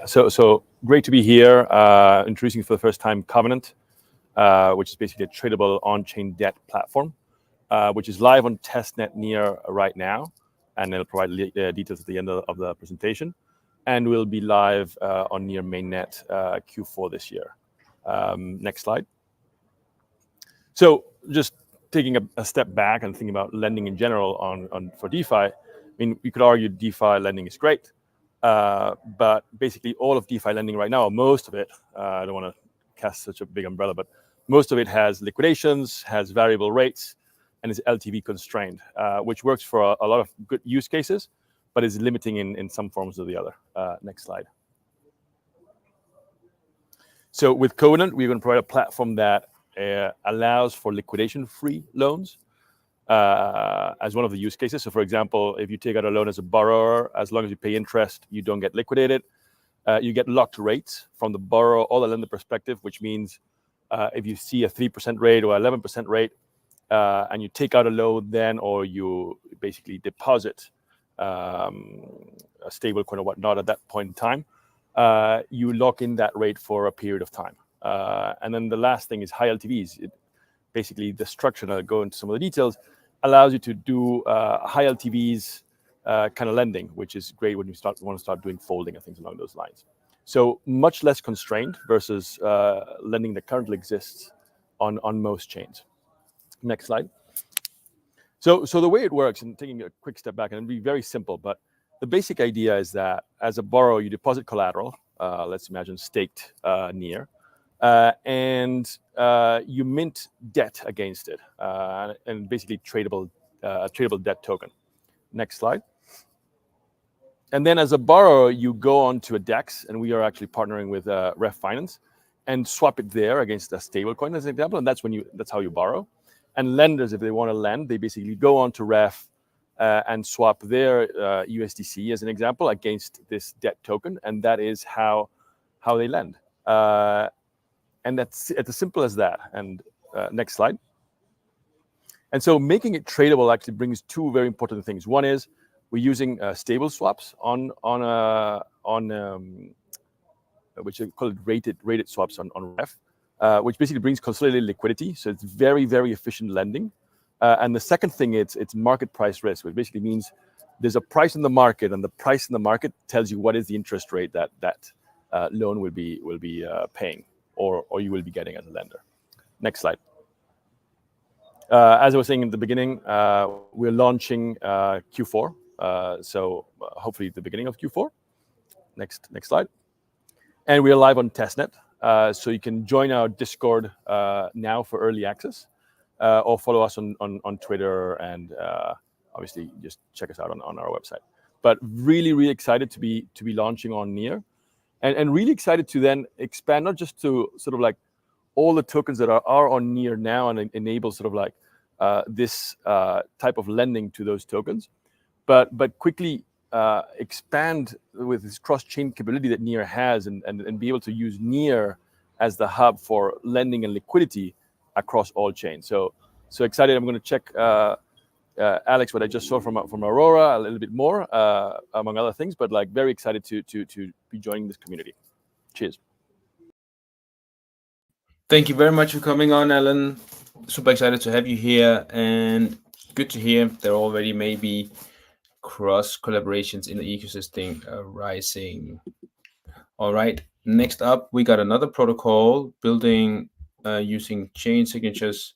So great to be here, introducing for the first time Covenant, which is basically a tradable on-chain debt platform, which is live on testnet Near right now, and it'll provide details at the end of the presentation, and will be live on Near mainnet Q4 this year. Next slide. So just taking a step back and thinking about lending in general for DeFi, I mean, we could argue DeFi lending is great, but basically all of DeFi lending right now, or most of it, I don't want to cast such a big umbrella, but most of it has liquidations, has variable rates, and is LTV constrained, which works for a lot of good use cases, but is limiting in some forms or the other. Next slide. So with Covenant, we're going to provide a platform that allows for liquidation-free loans as one of the use cases. So for example, if you take out a loan as a borrower, as long as you pay interest, you don't get liquidated. You get locked rates from the borrower or the lender perspective, which means if you see a 3% rate or 11% rate, and you take out a loan then, or you basically deposit a stable coin or whatnot at that point in time, you lock in that rate for a period of time. And then the last thing is high LTVs. Basically, the structure, and I'll go into some of the details, allows you to do high LTVs kind of lending, which is great when you want to start doing folding and things along those lines. So much less constrained versus lending that currently exists on most chains. Next slide. So the way it works, and taking a quick step back, and it'll be very simple, but the basic idea is that as a borrower, you deposit collateral, let's imagine staked Near, and you mint debt against it, and basically tradable debt token. Next slide. And then as a borrower, you go onto a DEX, and we are actually partnering with Ref Finance, and swap it there against a stable coin as an example, and that's how you borrow. And lenders, if they want to lend, they basically go on to Ref and swap their USDC as an example against this debt token, and that is how they lend. And that's as simple as that. And next slide. And so making it tradable actually brings two very important things. One is we're using stable swaps on which are called rated swaps on Ref, which basically brings consolidated liquidity. So it's very, very efficient lending. And the second thing, it's market price risk, which basically means there's a price in the market, and the price in the market tells you what is the interest rate that loan will be paying, or you will be getting as a lender. Next slide. As I was saying in the beginning, we're launching Q4, so hopefully the beginning of Q4. Next slide. And we're live on testnet, so you can join our Discord now for early access, or follow us on Twitter, and obviously just check us out on our website. But really, really excited to be launching on Near, and really excited to then expand, not just to sort of like all the tokens that are on Near now and enable sort of like this type of lending to those tokens, but quickly expand with this cross-chain capability that Near has, and be able to use Near as the hub for lending and liquidity across all chains. So excited! I'm going to check, Alex, what I just saw from Aurora a little bit more, among other things. But like very excited to be joining this community. Cheers. Thank you very much for coming on, Alan. Super excited to have you here, and good to hear there already may be cross collaborations in the ecosystem rising. All right, next up, we got another protocol building using chain signatures,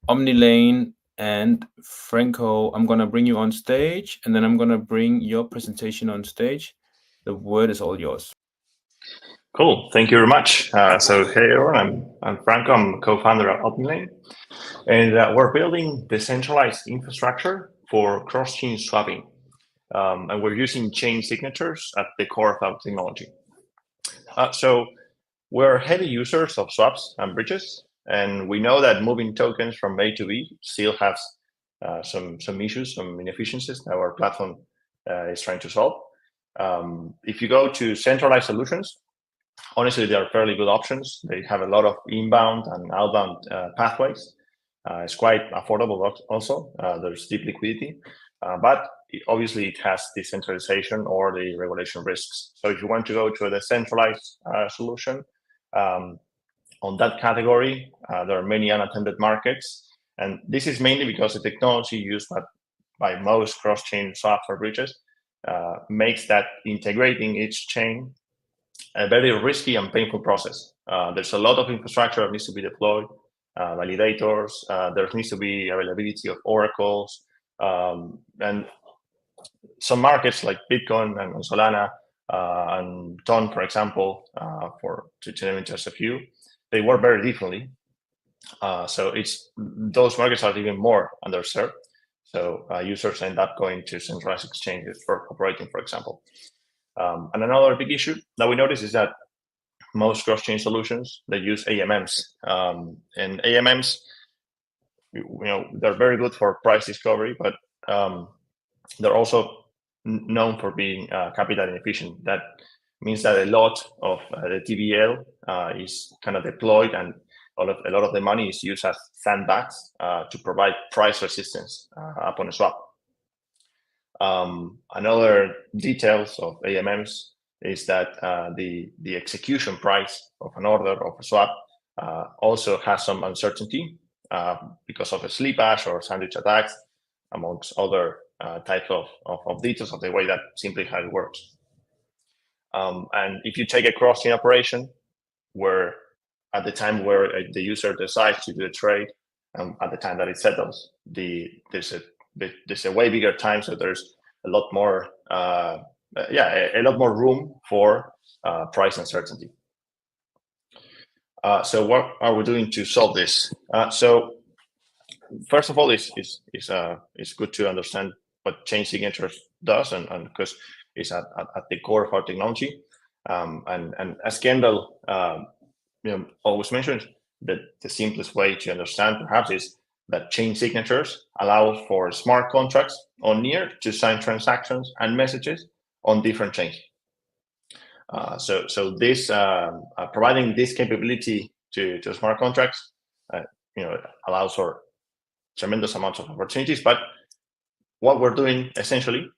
OmniLane, and Franco. I'm gonna bring you on stage, and then I'm gonna bring your presentation on stage. The word is all yours. Cool, thank you very much. So hey everyone, I'm Franco, I'm co-founder of OmniLane, and we're building decentralized infrastructure for cross-chain swapping. And we're using chain signatures at the core of our technology. So we're heavy users of swaps and bridges, and we know that moving tokens from A to B still has some issues, some inefficiencies that our platform is trying to solve. If you go to centralized solutions, honestly, they are fairly good options. They have a lot of inbound and outbound pathways. It's quite affordable also. There's deep liquidity, but obviously it has decentralization or the regulation risks. So if you want to go to a decentralized solution, on that category, there are many unattended markets. And this is mainly because the technology used by most cross-chain swaps or bridges makes that integrating each chain a very risky and painful process. There's a lot of infrastructure that needs to be deployed, validators, there needs to be availability of oracles, and some markets like Bitcoin and Solana and Ton, for example, to name just a few, they work very differently. So those markets are even more underserved. So users end up going to centralized exchanges for operating, for example. And another big issue that we notice is that most cross-chain solutions, they use AMMs. And AMMs, they're very good for price discovery, but they're also known for being capital inefficient. That means that a lot of the TVL is kind of deployed, and a lot of the money is used as sandbags to provide price resistance upon a swap. Another details of AMMs is that the execution price of an order of a swap also has some uncertainty because of a sleep hash or sandwich attacks, amongst other types of details of the way that simply how it works. And if you take a cross-chain operation where at the time where the user decides to do a trade, at the time that it settles, there's a way bigger time, so there's a lot more a lot more room for price uncertainty. So what are we doing to solve this? So first of all, it's good to understand what chain signatures does, and because it's at the core of our technology. And as Kendall always mentions, that the simplest way to understand perhaps is that chain signatures allow for smart contracts on Near to sign transactions and messages on different chains. So this providing this capability to smart contracts, allows for tremendous amounts of opportunities. But what we're doing essentially,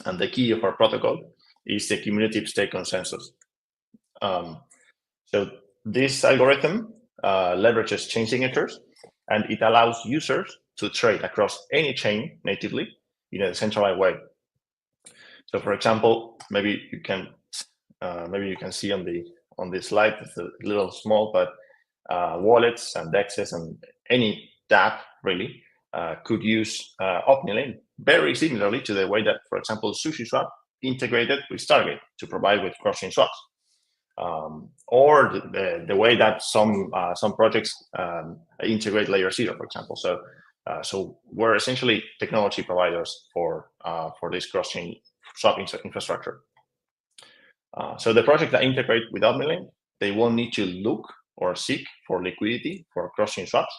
and the key of our protocol, is the cumulative state consensus. So this algorithm leverages chain signatures, and it allows users to trade across any chain natively in a decentralized way. So, for example, maybe you can see on this slide, it's a little small, but wallets and DEXs and any dApp really could use OmniLane very similarly to the way that, for example, SushiSwap integrated with Stargate to provide with cross-chain swaps, or the way that some projects integrate Layer 0, for example. So we're essentially technology providers for this cross-chain swap infrastructure. So the projects that integrate with OmniLane, they won't need to look or SIG for liquidity for cross-chain swaps.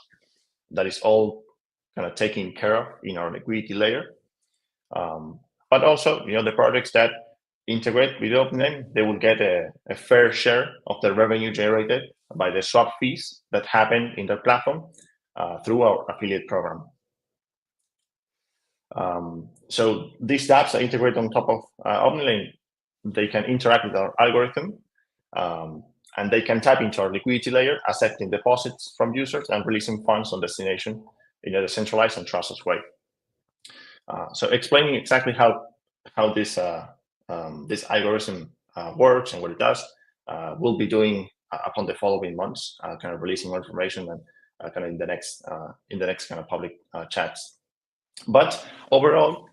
That is all kind of taken care of in our liquidity layer. But also, the projects that integrate with OpenLane, they will get a fair share of the revenue generated by the swap fees that happen in their platform through our affiliate program. So these dApps that integrate on top of OpenLane, they can interact with our algorithm, and they can tap into our liquidity layer, accepting deposits from users and releasing funds on destination in a decentralized and trustless way. So explaining exactly how this algorithm works and what it does, we'll be doing upon the following months, kind of releasing more information and kind of in the next kind of public chats. But overall,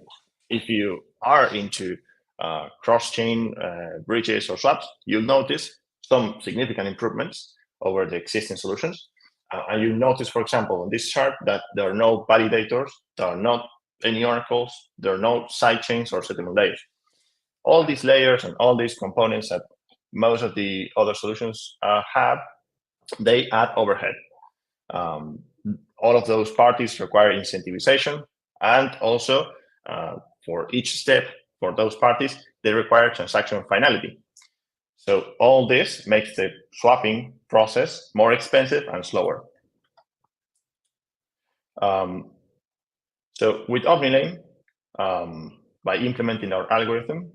if you are into cross-chain bridges or swaps, you'll notice some significant improvements over the existing solutions. And you notice, for example, on this chart that there are no validators, there are not any oracles, there are no side chains or settlement layers. All these layers and all these components that most of the other solutions have, they add overhead. All of those parties require incentivization, and also for each step for those parties, they require transaction finality. So all this makes the swapping process more expensive and slower. So with OmniLane, by implementing our algorithm,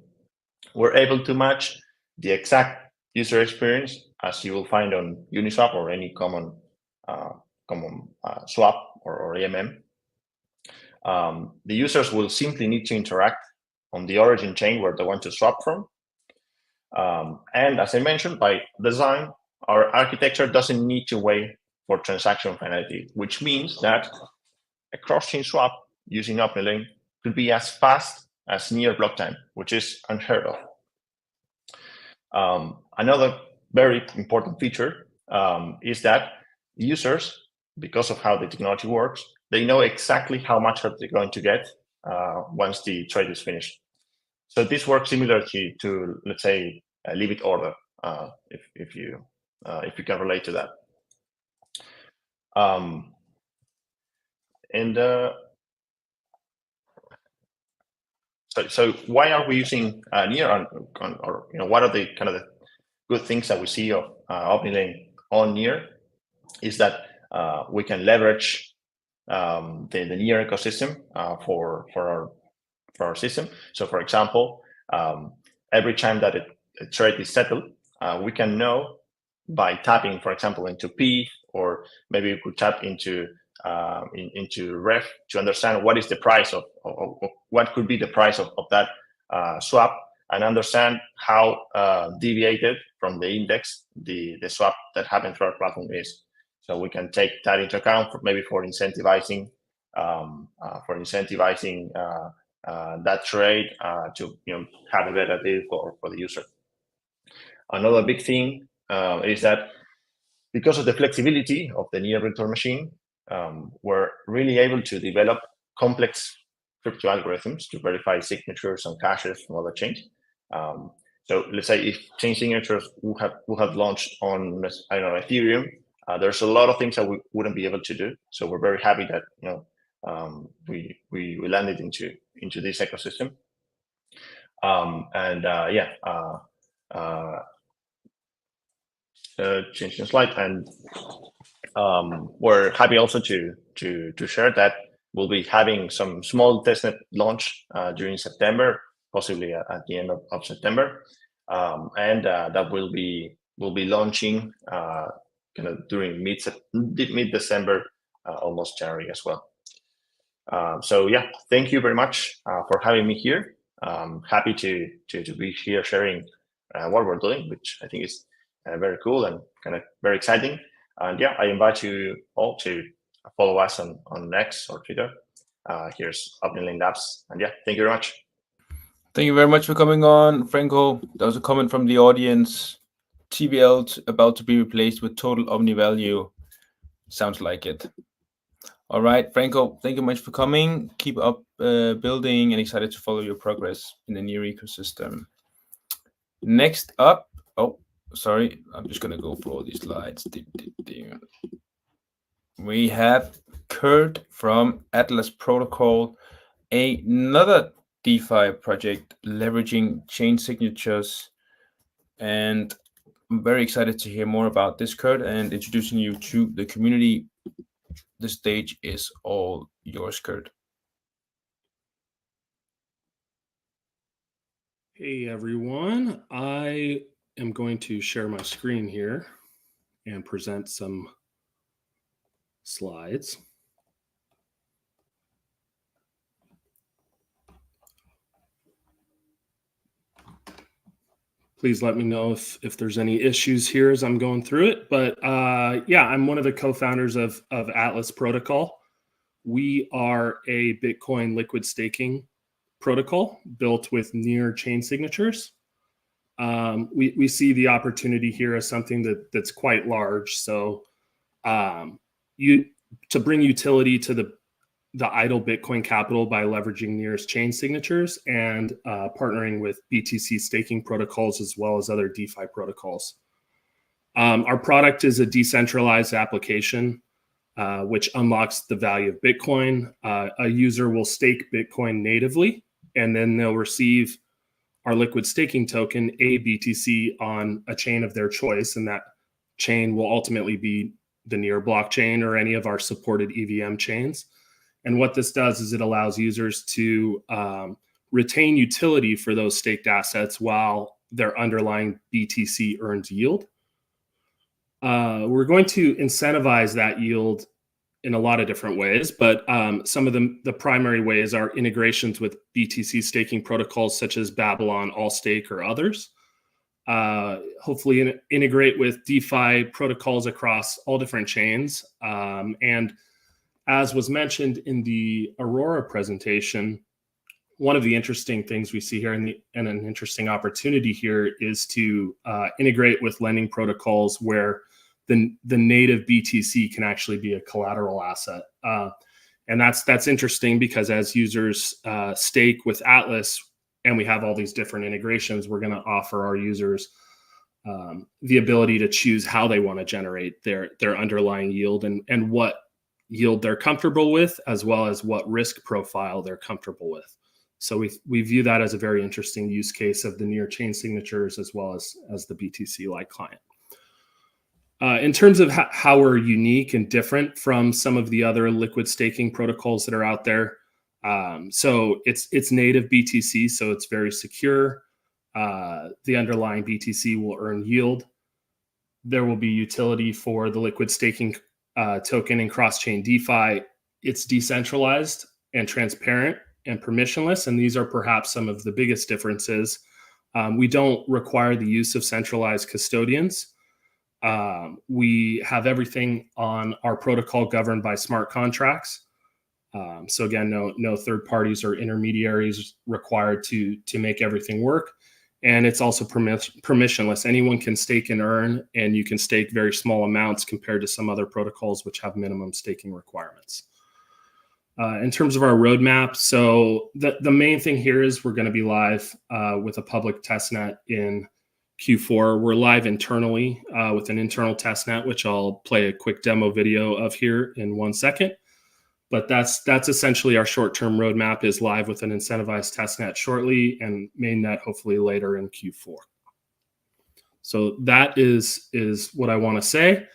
we're able to match the exact user experience as you will find on Uniswap or any common swap or AMM. The users will simply need to interact on the origin chain where they want to swap from. And as I mentioned, by design, our architecture doesn't need to wait for transaction finality, which means that a cross-chain swap using OmniLane could be as fast as near block time, which is unheard of. Another very important feature is that users, because of how the technology works, they know exactly how much are they going to get once the trade is finished. So this works similarly to, let's say, a limit order, if you can relate to that. So why are we using Near, or what are the kind of the good things that we see of OmniLane on Near? Is that we can leverage the Near ecosystem for our system. So, for example, every time that a trade is settled, we can know by tapping, for example, into P, or maybe we could tap into Ref to understand what is the price of what could be the price of that swap, and understand how deviated from the index the swap that happened through our platform is. So we can take that into account for incentivizing that trade to have a better deal for the user. Another big thing is that because of the flexibility of the Near virtual machine, we're really able to develop complex crypto algorithms to verify signatures and caches from other chains. So let's say if chain signatures would have launched on, I don't know, Ethereum, there's a lot of things that we wouldn't be able to do. So we're very happy that we landed into this ecosystem. Changing the slide, and we're happy also to share that we'll be having some small testnet launch during September, possibly at the end of September, and that we'll be launching kind of during mid-December, almost January as well. So yeah, thank you very much for having me here. Happy to be here sharing what we're doing, which I think is very cool and kind of very exciting. And yeah, I invite you all to follow us on X or Twitter. Here's OmniLane Labs, and yeah, thank you very much. Thank you very much for coming on, Franco. That was a comment from the audience. TVL about to be replaced with total Omni value. Sounds like it. All right, Franco, thank you much for coming. Keep up building, and excited to follow your progress in the Near ecosystem. Next up, sorry, I'm just gonna go for all these slides. We have Kurt from Atlas Protocol, another DeFi project leveraging chain signatures, and I'm very excited to hear more about this, Kurt, and introducing you to the community. The stage is all yours, Kurt. Hey everyone, I am going to share my screen here and present some slides. Please let me know if there's any issues here as I'm going through it. But yeah, I'm one of the co-founders of Atlas Protocol. We are a Bitcoin liquid staking protocol built with near chain signatures. We see the opportunity here as something that's quite large. So to bring utility to the idle Bitcoin capital by leveraging nearest chain signatures and partnering with BTC staking protocols as well as other DeFi protocols. Our product is a decentralized application which unlocks the value of Bitcoin. A user will stake Bitcoin natively, and then they'll receive our liquid staking token, ABTC, on a chain of their choice, and that chain will ultimately be the Near blockchain or any of our supported EVM chains. And what this does is it allows users to retain utility for those staked assets while their underlying BTC earns yield. We're going to incentivize that yield in a lot of different ways, but some of the primary ways are integrations with BTC staking protocols such as Babylon, Allstake, or others. Hopefully integrate with DeFi protocols across all different chains. And as was mentioned in the Aurora presentation, one of the interesting things we see here and an interesting opportunity here is to integrate with lending protocols where the native BTC can actually be a collateral asset. And that's interesting because as users stake with Atlas and we have all these different integrations, we're going to offer our users the ability to choose how they want to generate their underlying yield and what yield they're comfortable with, as well as what risk profile they're comfortable with. So we view that as a very interesting use case of the near chain signatures as well as the BTC-like client. In terms of how we're unique and different from some of the other liquid staking protocols that are out there, so it's native BTC, so it's very secure. The underlying BTC will earn yield. There will be utility for the liquid staking token in cross-chain DeFi. It's decentralized and transparent and permissionless, and these are perhaps some of the biggest differences. We don't require the use of centralized custodians. We have everything on our protocol governed by smart contracts. So again, no third parties or intermediaries required to make everything work. And it's also permissionless. Anyone can stake and earn, and you can stake very small amounts compared to some other protocols which have minimum staking requirements. In terms of our roadmap, so the main thing here is we're going to be live with a public testnet in Q4. We're live internally with an internal testnet, which I'll play a quick demo video of here in 1 second. But that's essentially our short-term roadmap, is live with an incentivized testnet shortly and mainnet hopefully later in Q4. So that is what I want to say.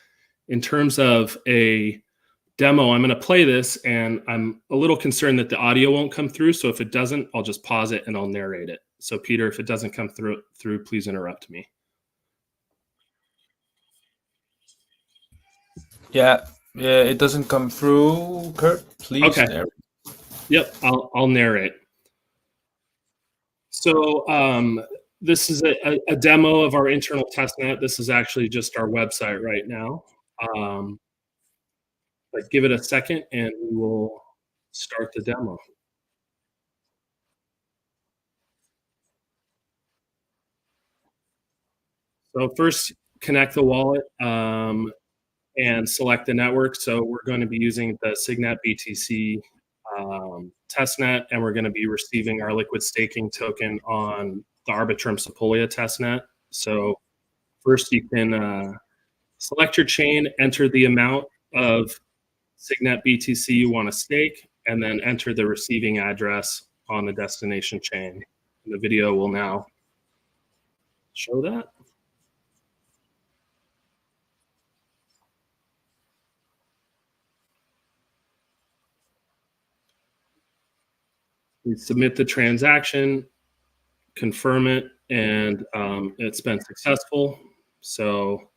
In terms of a demo, I'm going to play this, and I'm a little concerned that the audio won't come through. So if it doesn't, I'll just pause it and I'll narrate it. So Peter, if it doesn't come through, please interrupt me. Yeah, it doesn't come through, Kurt. Please. Okay. Narrate. Yep, I'll narrate. So this is a demo of our internal testnet. This is actually just our website right now. But give it a second and we will start the demo. So first, connect the wallet and select the network. So we're going to be using the Signet BTC testnet, and we're going to be receiving our liquid staking token on the Arbitrum Sepolia testnet. So First, you can select your chain, enter the amount of Signet BTC you want to stake, and then enter the receiving address on the destination chain. The video will now show that. We submit the transaction, confirm it, and it's been successful. So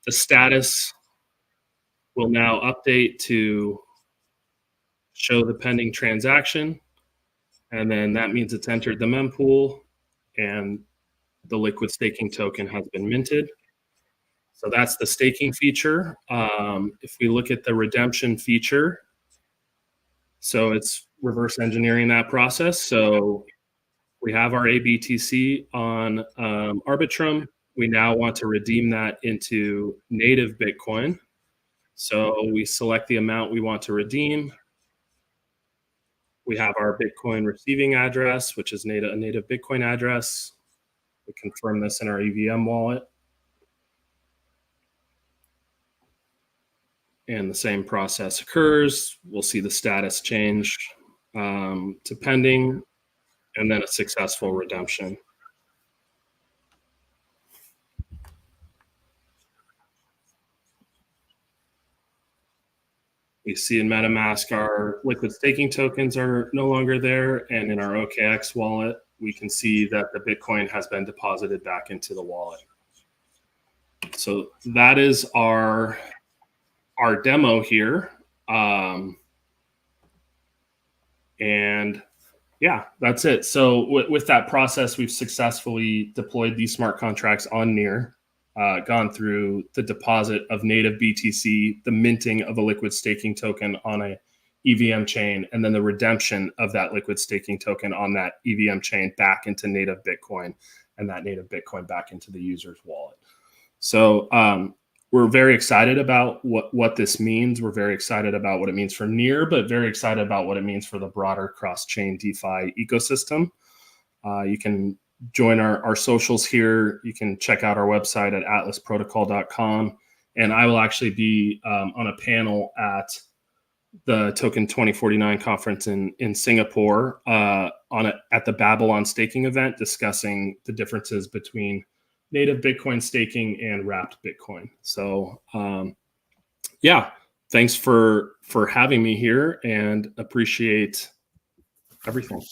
the status will now update to show the pending transaction, and then that means it's entered the mempool and the liquid staking token has been minted. So that's the staking feature. If we look at the redemption feature, so it's reverse engineering that process. So we have our ABTC on Arbitrum. We now want to redeem that into native Bitcoin. So we select the amount we want to redeem. We have our Bitcoin receiving address, which is a native Bitcoin address. We confirm this in our EVM wallet. And the same process occurs. We'll see the status change to pending, and then a successful redemption. We see in MetaMask our liquid staking tokens are no longer there, and in our OKX wallet, we can see that the Bitcoin has been deposited back into the wallet. So that is our demo here. And yeah, that's it. So with that process, we've successfully deployed these smart contracts on Near, gone through the deposit of native BTC, the minting of a liquid staking token on a EVM chain, and then the redemption of that liquid staking token on that EVM chain back into native Bitcoin, and that native Bitcoin back into the user's wallet. So we're very excited about what this means. We're very excited about what it means for Near, but very excited about what it means for the broader cross-chain DeFi ecosystem. You can join our socials here. You can check out our website at atlasprotocol.com. And I will actually be on a panel at the Token 2049 conference in Singapore at the Babylon staking event, discussing the differences between native Bitcoin staking and wrapped Bitcoin. So yeah, thanks for having me here, and appreciate everything.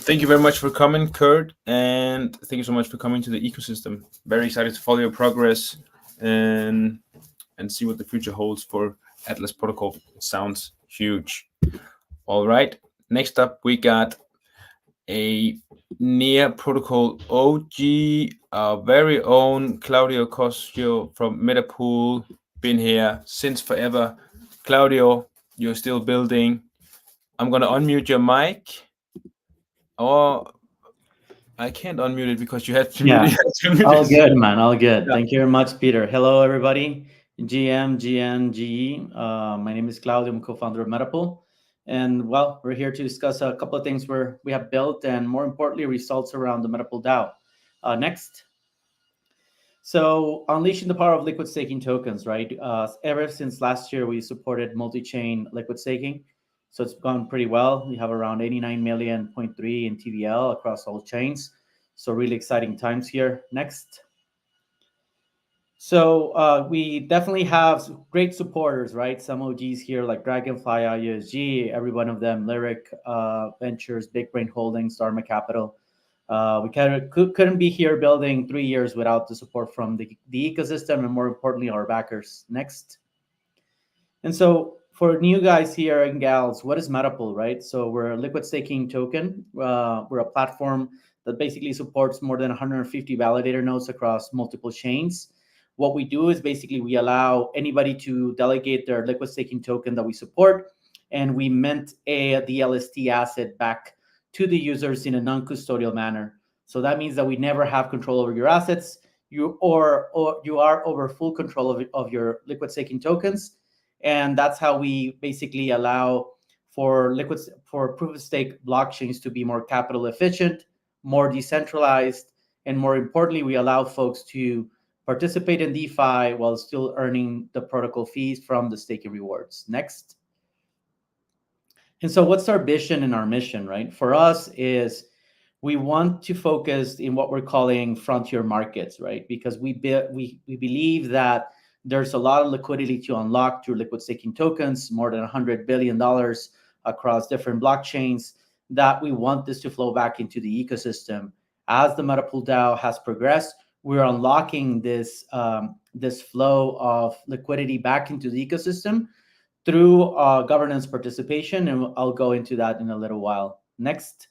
Thank you very much for coming, Kurt, and thank you so much for coming to the ecosystem. Very excited to follow your progress and see what the future holds for Atlas Protocol. It sounds huge. All right, next up we got a Near Protocol OG, our very own Claudio Cosio from Metapool. Been here since forever. Claudio, you're still building. I'm gonna unmute your mic. Or I can't unmute it because you had to. Yeah, all good, man. All good. Yeah. Thank you very much, Peter. Hello, everybody. GM, GN, GE. My name is Claudio. I'm co-founder of Metapool. And well, we're here to discuss a couple of things we have built, and more importantly, results around the Metapool DAO. Next. So unleashing the power of liquid staking tokens, right? Ever since last year, we supported multi-chain liquid staking. So it's gone pretty well. We have around 89 million, 0.3 in TVL across all chains. So really exciting times here. Next. So we definitely have great supporters, right? Some OGs here like Dragonfly, IUSG, every one of them, Lyric Ventures, Big Brain Holdings, Dharma Capital. We couldn't be here building 3 years without the support from the ecosystem, and more importantly, our backers. Next. And so for new guys here and gals, what is Metapool, right? So we're a liquid staking token. We're a platform that basically supports more than 150 validator nodes across multiple chains. What we do is basically we allow anybody to delegate their liquid staking token that we support, and we mint the LST asset back to the users in a non-custodial manner. So that means that we never have control over your assets. You are over full control of your liquid staking tokens. And that's how we basically allow for proof of stake blockchains to be more capital efficient, more decentralized, And more importantly, we allow folks to participate in DeFi while still earning the protocol fees from the staking rewards. Next. And so what's our vision and our mission, right? For us is we want to focus in what we're calling frontier markets, right? Because we believe that there's a lot of liquidity to unlock through liquid staking tokens, more than $100 billion across different blockchains, that we want this to flow back into the ecosystem. As the Metapool DAO has progressed, we're unlocking this, this flow of liquidity back into the ecosystem through governance participation, and I'll go into that in a little while. Next.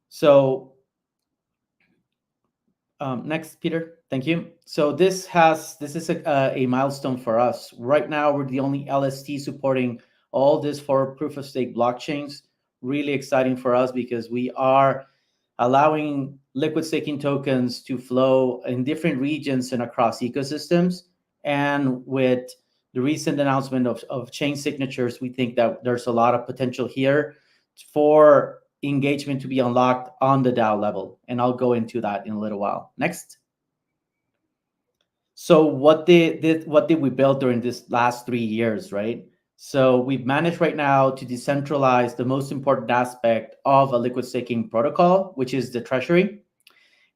So next, Peter, thank you. So this is a milestone for us. Right now, we're the only LST supporting all this for proof of stake blockchains. Really exciting for us because we are allowing liquid staking tokens to flow in different regions and across ecosystems. And with the recent announcement of chain signatures, we think that there's a lot of potential here for engagement to be unlocked on the DAO level. And I'll go into that in a little while. Next. So what did we build during this last 3 years, right? So we've managed right now to decentralize the most important aspect of a liquid staking protocol, which is the treasury.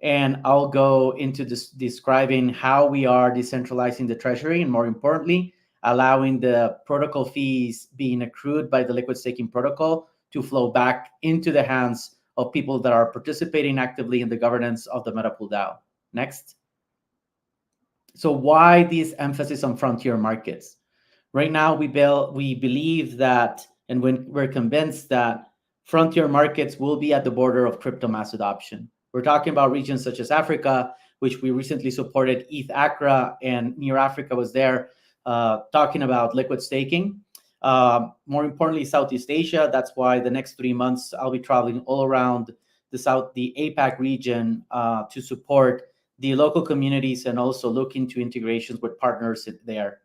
And I'll go into this describing how we are decentralizing the treasury, and more importantly, allowing the protocol fees being accrued by the liquid staking protocol to flow back into the hands of people that are participating actively in the governance of the Metapool DAO. Next. So why this emphasis on frontier markets? Right now, we believe that, and we're convinced that frontier markets will be at the border of crypto mass adoption. We're talking about regions such as Africa, which we recently supported. ETH Accra and Near Africa was there talking about liquid staking. More importantly, Southeast Asia. That's why the next 3 months I'll be traveling all around the APAC region to support the local communities and also look into integrations with partners there.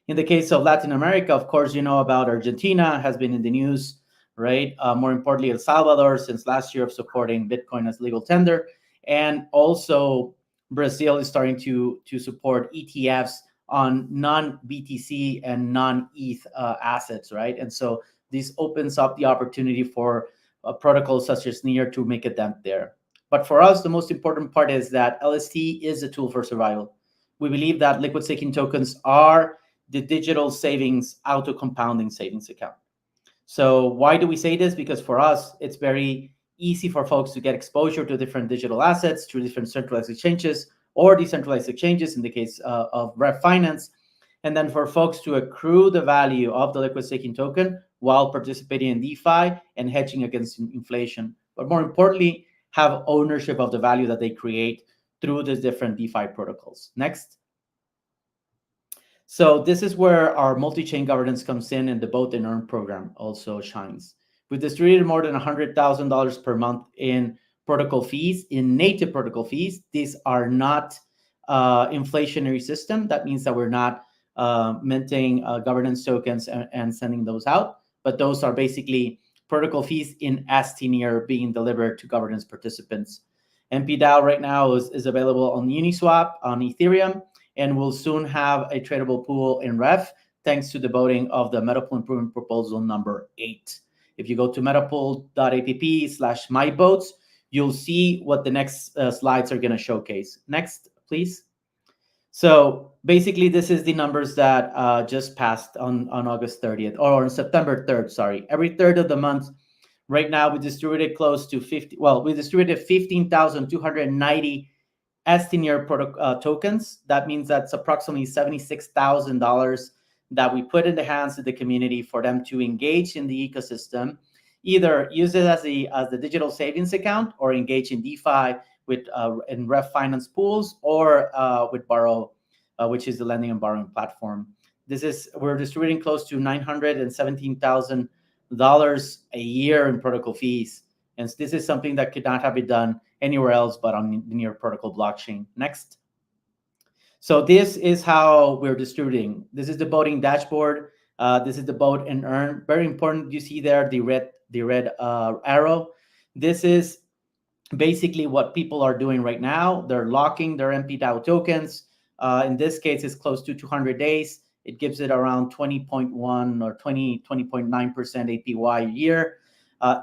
In the case of Latin America, of course, you know about Argentina has been in the news, right? More importantly, El Salvador since last year of supporting Bitcoin as legal tender, and also Brazil is starting to support ETFs on non-BTC and non-ETH assets, right? And so this opens up the opportunity for protocols such as Near to make a dent there. But for us, the most important part is that LST is a tool for survival. We believe that liquid staking tokens are the digital savings auto-compounding savings account. So why do we say this? Because for us, it's very easy for folks to get exposure to different digital assets through different centralized exchanges or decentralized exchanges in the case of Rev Finance. And then for folks to accrue the value of the liquid staking token while participating in DeFi and hedging against inflation. But more importantly, have ownership of the value that they create through the different DeFi protocols. Next. So this is where our multi-chain governance comes in, and the Vote and Earn program also shines. We've distributed more than $100,000 per month in protocol fees, in native protocol fees. These are not inflationary system. That means that we're not minting governance tokens and sending those out, but those are basically protocol fees in STNear being delivered to governance participants. MPDAO right now is available on Uniswap, on Ethereum, and we'll soon have a tradable pool in Rev, thanks to the voting of the Metapool Improvement Proposal number 8. If you go to metapool.app/myvotes, you'll see what the next slides are going to showcase. Next, please. So basically, this is the numbers that just passed on August 30th, or on September 3rd, sorry. Every third of the month, right now, we distributed close to 15,290 STNear tokens. That means that's approximately $76,000 that we put in the hands of the community for them to engage in the ecosystem, either use it as the digital savings account or engage in DeFi with in Rev Finance pools or with Borrow, which is the lending and borrowing platform. We're distributing close to $917,000 a year in protocol fees. And this is something that could not have been done anywhere else but on the Near protocol blockchain. Next. So this is how we're distributing. This is the voting dashboard. This is the Vote and Earn. Very important. You see there the red arrow. This is basically what people are doing right now. They're locking their MPDAO tokens. In this case, it's close to 200 days. It gives it around 20.1 or 20.9% APY a year.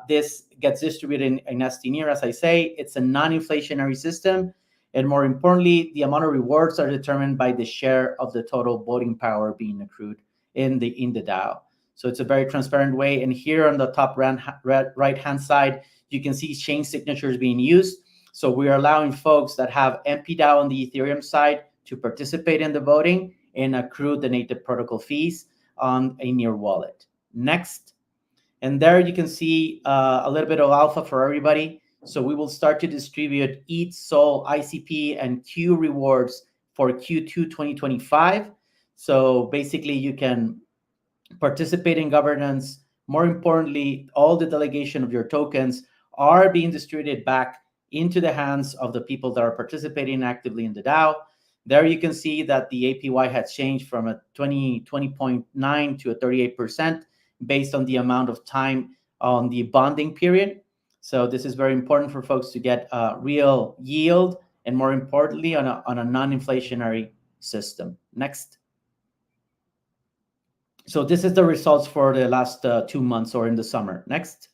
This gets distributed in STNear, as I say. It's a non-inflationary system. And more importantly, the amount of rewards are determined by the share of the total voting power being accrued in the DAO. So it's a very transparent way. And here on the top right-hand side, you can see change signatures being used. So we are allowing folks that have MPDAO on the Ethereum side to participate in the voting and accrue the native protocol fees on a Near wallet. Next. And there you can see a little bit of alpha for everybody. So we will start to distribute ETH, SOL, ICP, and Q rewards for Q2 2025. So basically, you can participate in governance. More importantly, all the delegation of your tokens are being distributed back into the hands of the people that are participating actively in the DAO. There you can see that the APY has changed from a 20.9 to a 38% based on the amount of time on the bonding period. So this is very important for folks to get real yield, and more importantly, on a non-inflationary system. Next. So this is the results for the last 2 months or in the summer. Next.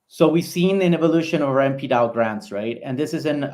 So we've seen an evolution of our MPDAO grants, right? And this is an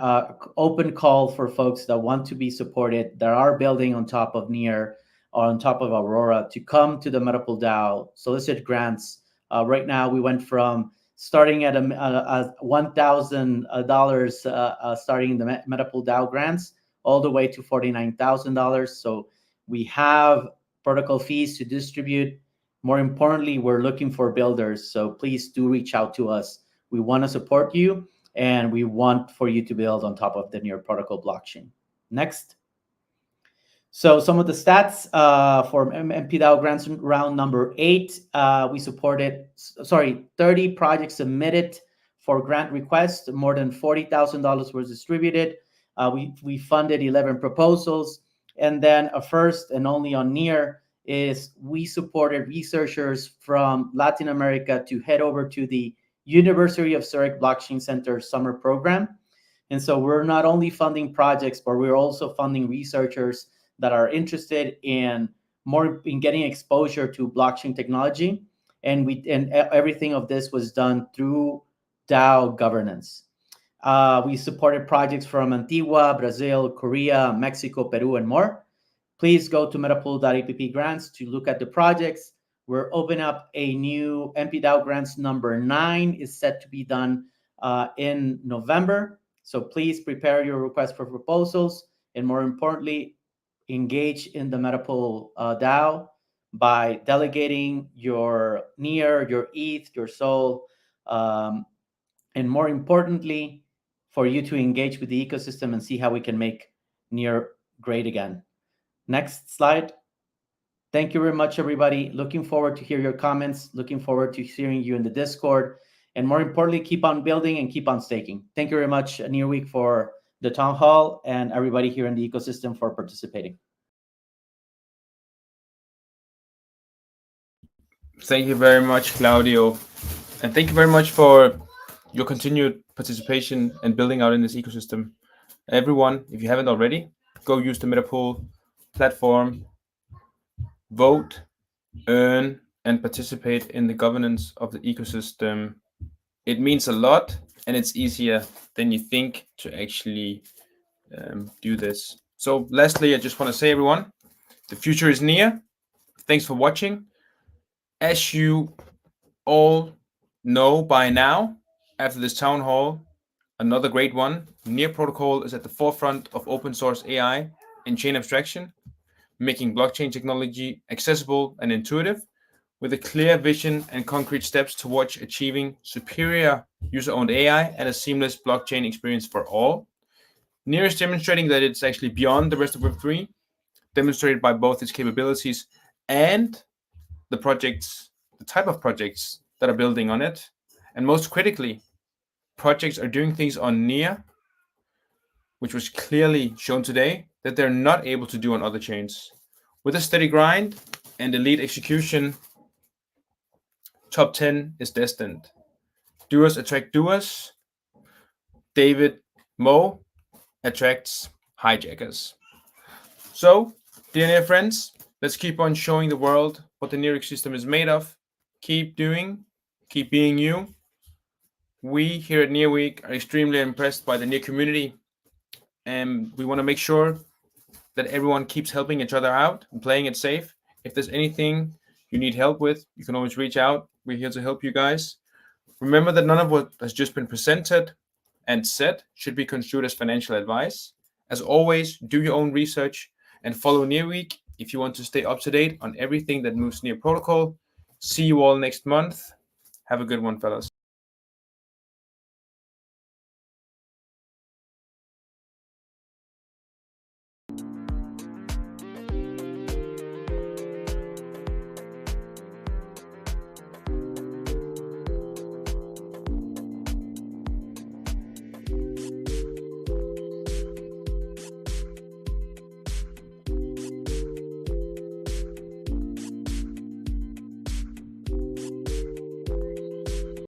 open call for folks that want to be supported, that are building on top of Near or on top of Aurora, to come to the Metapool DAO, solicit grants. Right now, we went from starting at $1,000 starting in the Metapool DAO grants all the way to $49,000. So we have protocol fees to distribute. More importantly, we're looking for builders. So please do reach out to us. We want to support you, and we want for you to build on top of the Near protocol blockchain. Next. So some of the stats for MPDAO grants round number 8, we supported, 30 projects submitted for grant requests. More than $40,000 was distributed. We funded 11 proposals. And then a first and only on Near is we supported researchers from Latin America to head over to the University of Zurich Blockchain Center summer program. And so we're not only funding projects, but we're also funding researchers that are interested in getting exposure to blockchain technology. And everything of this was done through DAO governance. We supported projects from Antigua, Brazil, Korea, Mexico, Peru, and more. Please go to metapool.app grants to look at the projects. We're opening up a new MPDAO grants number 9 is set to be done in November. So please prepare your request for proposals, and more importantly, engage in the Metapool DAO by delegating your Near, your ETH, your SOL, and more importantly, for you to engage with the ecosystem and see how we can make Near great again. Next slide. Thank you very much, everybody. Looking forward to hear your comments. Looking forward to hearing you in the Discord. And more importantly, keep on building and keep on staking. Thank you very much, Near Week, for the town hall, and everybody here in the ecosystem for participating. Thank you very much, Claudio. And thank you very much for your continued participation and building out in this ecosystem. Everyone, if you haven't already, go use the Metapool platform, vote, earn, and participate in the governance of the ecosystem. It means a lot, and it's easier than you think to actually do this. So lastly, I just want to say, everyone, the future is near. Thanks for watching. As you all know by now, after this town hall, another great one, Near Protocol is at the forefront of open source AI and chain abstraction, making blockchain technology accessible and intuitive, with a clear vision and concrete steps towards achieving superior user-owned AI and a seamless blockchain experience for all. Near is demonstrating that it's actually beyond the rest of Web3, demonstrated by both its capabilities and the projects, the type of projects that are building on it. And most critically, projects are doing things on Near, which was clearly shown today, that they're not able to do on other chains. With a steady grind and elite execution, top 10 is destined. Doers attract doers, David Moe attracts hijackers. So, dear Near friends, let's keep on showing the world what the Near ecosystem is made of. Keep being you. We here at Near Week are extremely impressed by the Near community, and we want to make sure that everyone keeps helping each other out and playing it safe. If there's anything you need help with, you can always reach out. We're here to help you guys. Remember that none of what has just been presented and said should be construed as financial advice. As always, do your own research and follow Near Week if you want to stay up to date on everything that moves Near Protocol. See you all next month. Have a good one, fellas.